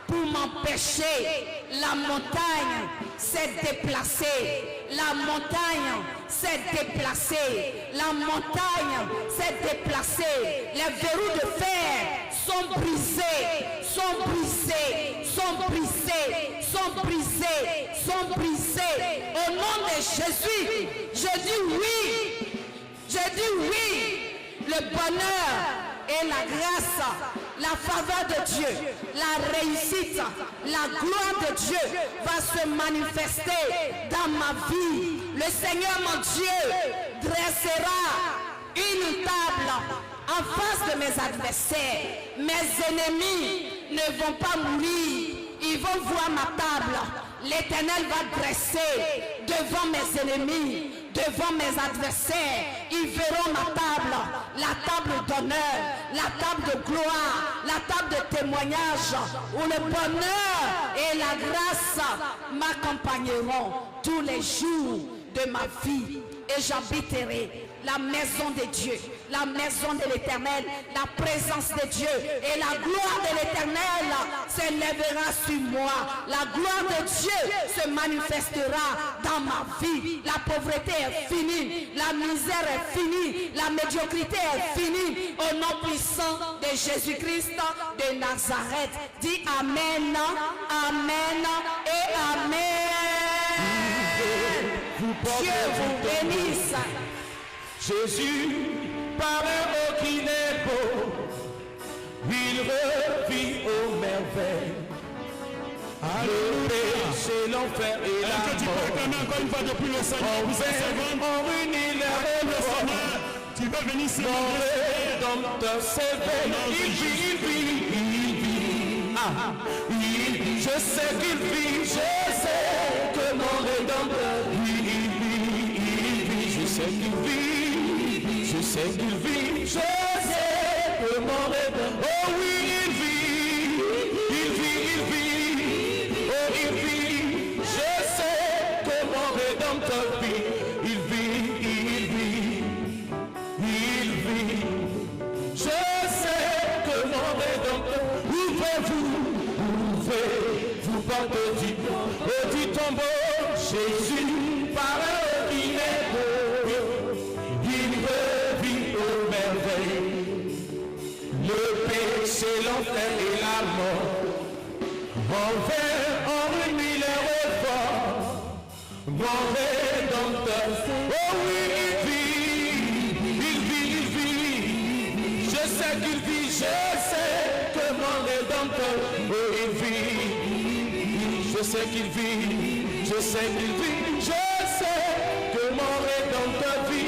Speaker 1: pour m'empêcher, la montagne s'est déplacée. La montagne s'est déplacée. La montagne s'est déplacée. Les verrous de fer sont brisés, sont brisés, sont brisés, sont brisés, sont brisés. Au nom de Jésus, je dis oui. Je dis oui. Le bonheur et la grâce, la faveur de Dieu, la réussite, la gloire de Dieu va se manifester dans ma vie. Le Seigneur mon Dieu dressera une table en face de mes adversaires. Mes ennemis ne vont pas mourir, ils vont voir ma table. L'Éternel va dresser devant mes ennemis, devant mes adversaires. Ils verront ma table, la table d'honneur, la table de gloire, la table de témoignage, où le bonheur et la grâce m'accompagneront tous les jours de ma vie. Et j'habiterai la maison de Dieu, la maison de l'Éternel, la présence de Dieu et la gloire de l'Éternel s'élèvera sur moi. La gloire de Dieu se manifestera dans ma vie. La pauvreté est finie, la misère est finie, la médiocrité est finie. Au nom puissant de Jésus-Christ de Nazareth, dis Amen, Amen et Amen. Dieu vous bénisse.
Speaker 2: Jésus, par un mot qui est beau, il revit aux merveilles. Le péché, l'enfer et la mort.
Speaker 9: Encore une fois depuis le Seigneur,
Speaker 2: On réunit les réformes.
Speaker 9: Tu veux venir ici,
Speaker 2: mon Rédempteur s'éveille. Il vit. Il vit. Je sais qu'il vit. Je sais que mon Rédempteur vit. Je sais qu'il vit. Je sais qu'il vit, je sais que mon Rédempteur. Oh oui, il vit, oh il vit. Je sais que mon Rédempteur vit, il vit. Je sais que mon Rédempteur. Ouvrez-vous, porte du tombeau, Jésus, par eux qui est beau. Le péché, l'enfer et la mort, on réunit les réformes, mon Rédempteur. Oh oui, il vit. Je sais qu'il vit, je sais que mon Rédempteur, oh il vit. Je sais qu'il vit, je sais qu'il vit, je sais que mon Rédempteur vit.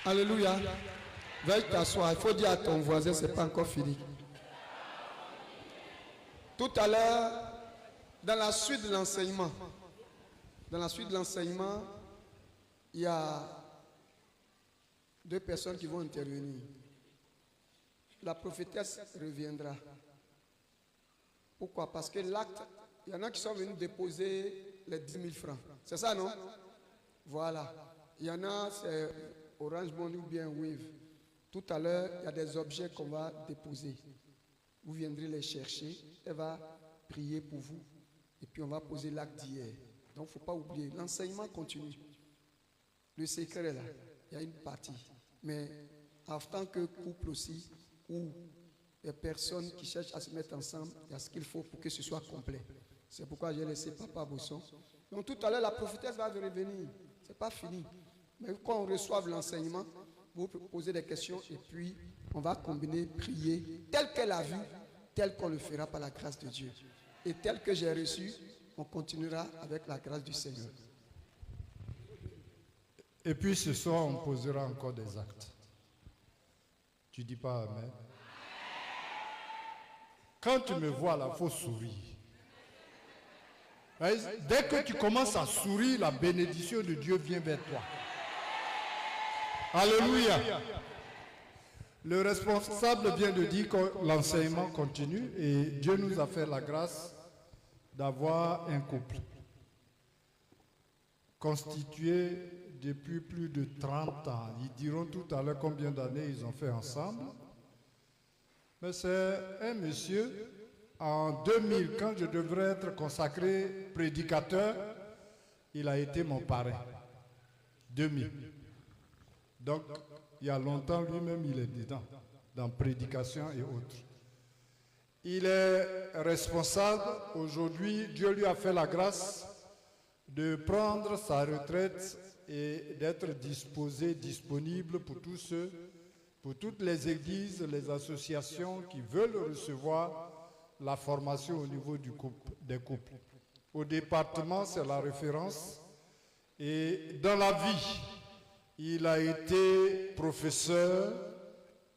Speaker 7: Alléluia. Veuille t'asseoir. Il faut dire à ton voisin, ce n'est pas encore fini. Tout à l'heure, dans la suite de l'enseignement, il y a deux personnes qui vont intervenir. La prophétesse reviendra. Pourquoi? Parce que l'acte, il y en a qui sont venus déposer les 10 000 francs. C'est ça, non? Voilà. Il y en a, c'est Orange Money ou bien Wave. Tout à l'heure, il y a des objets qu'on va déposer. Vous viendrez les chercher. Elle va prier pour vous. Et puis on va poser l'acte d'hier. Donc il ne faut pas oublier. L'enseignement continue. Le secret est là. Il y a une partie. Mais en tant que couple aussi, ou les personnes qui cherchent à se mettre ensemble, il y a ce qu'il faut pour que ce soit complet. C'est pourquoi j'ai laissé Papa Bosson. Donc tout à l'heure, la prophétesse va revenir. Ce n'est pas fini. Mais quand on reçoit l'enseignement, vous posez des questions et puis on va combiner, prier, tel qu'elle a vu, tel qu'on le fera par la grâce de Dieu. Et tel que j'ai reçu, on continuera avec la grâce du Seigneur.
Speaker 9: Et puis ce soir, on posera encore des actes. Tu dis pas Amen. Quand tu me vois là, il faut sourire. Dès que tu commences à sourire, la bénédiction de Dieu vient vers toi. Alléluia. Le responsable vient de dire que l'enseignement continue et Dieu nous a fait la grâce d'avoir un couple constitué depuis plus de 30 ans. Ils diront tout à l'heure combien d'années ils ont fait ensemble. Mais c'est un monsieur, en 2000, quand je devrais être consacré prédicateur, il a été mon parrain. 2000. Donc, il y a longtemps, lui-même, il est dedans, dans prédication et autres. Il est responsable. Aujourd'hui, Dieu lui a fait la grâce de prendre sa retraite et d'être disponible pour tous ceux, pour toutes les églises, les associations qui veulent recevoir la formation au niveau des couples. Au département, c'est la référence. Et dans la vie, il a été professeur,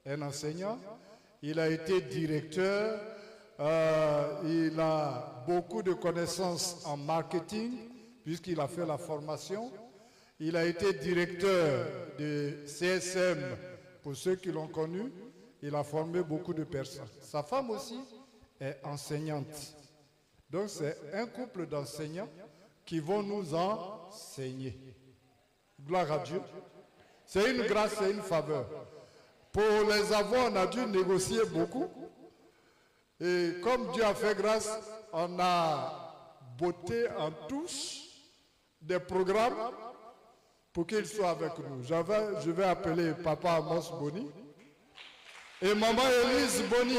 Speaker 9: un enseignant, il a été directeur, il a beaucoup de connaissances en marketing, puisqu'il a fait la formation. Il a été directeur de CSM, pour ceux qui l'ont connu. Il a formé beaucoup de personnes. Sa femme aussi est enseignante. Donc c'est un couple d'enseignants qui vont nous enseigner. Gloire à Dieu. C'est une grâce et une faveur. Pour les avoir, on a dû négocier beaucoup. Et comme Dieu a fait grâce, on a botté en touche des programmes pour qu'ils soient avec nous. Je vais appeler Papa Amos Boni et Maman Elise Boni.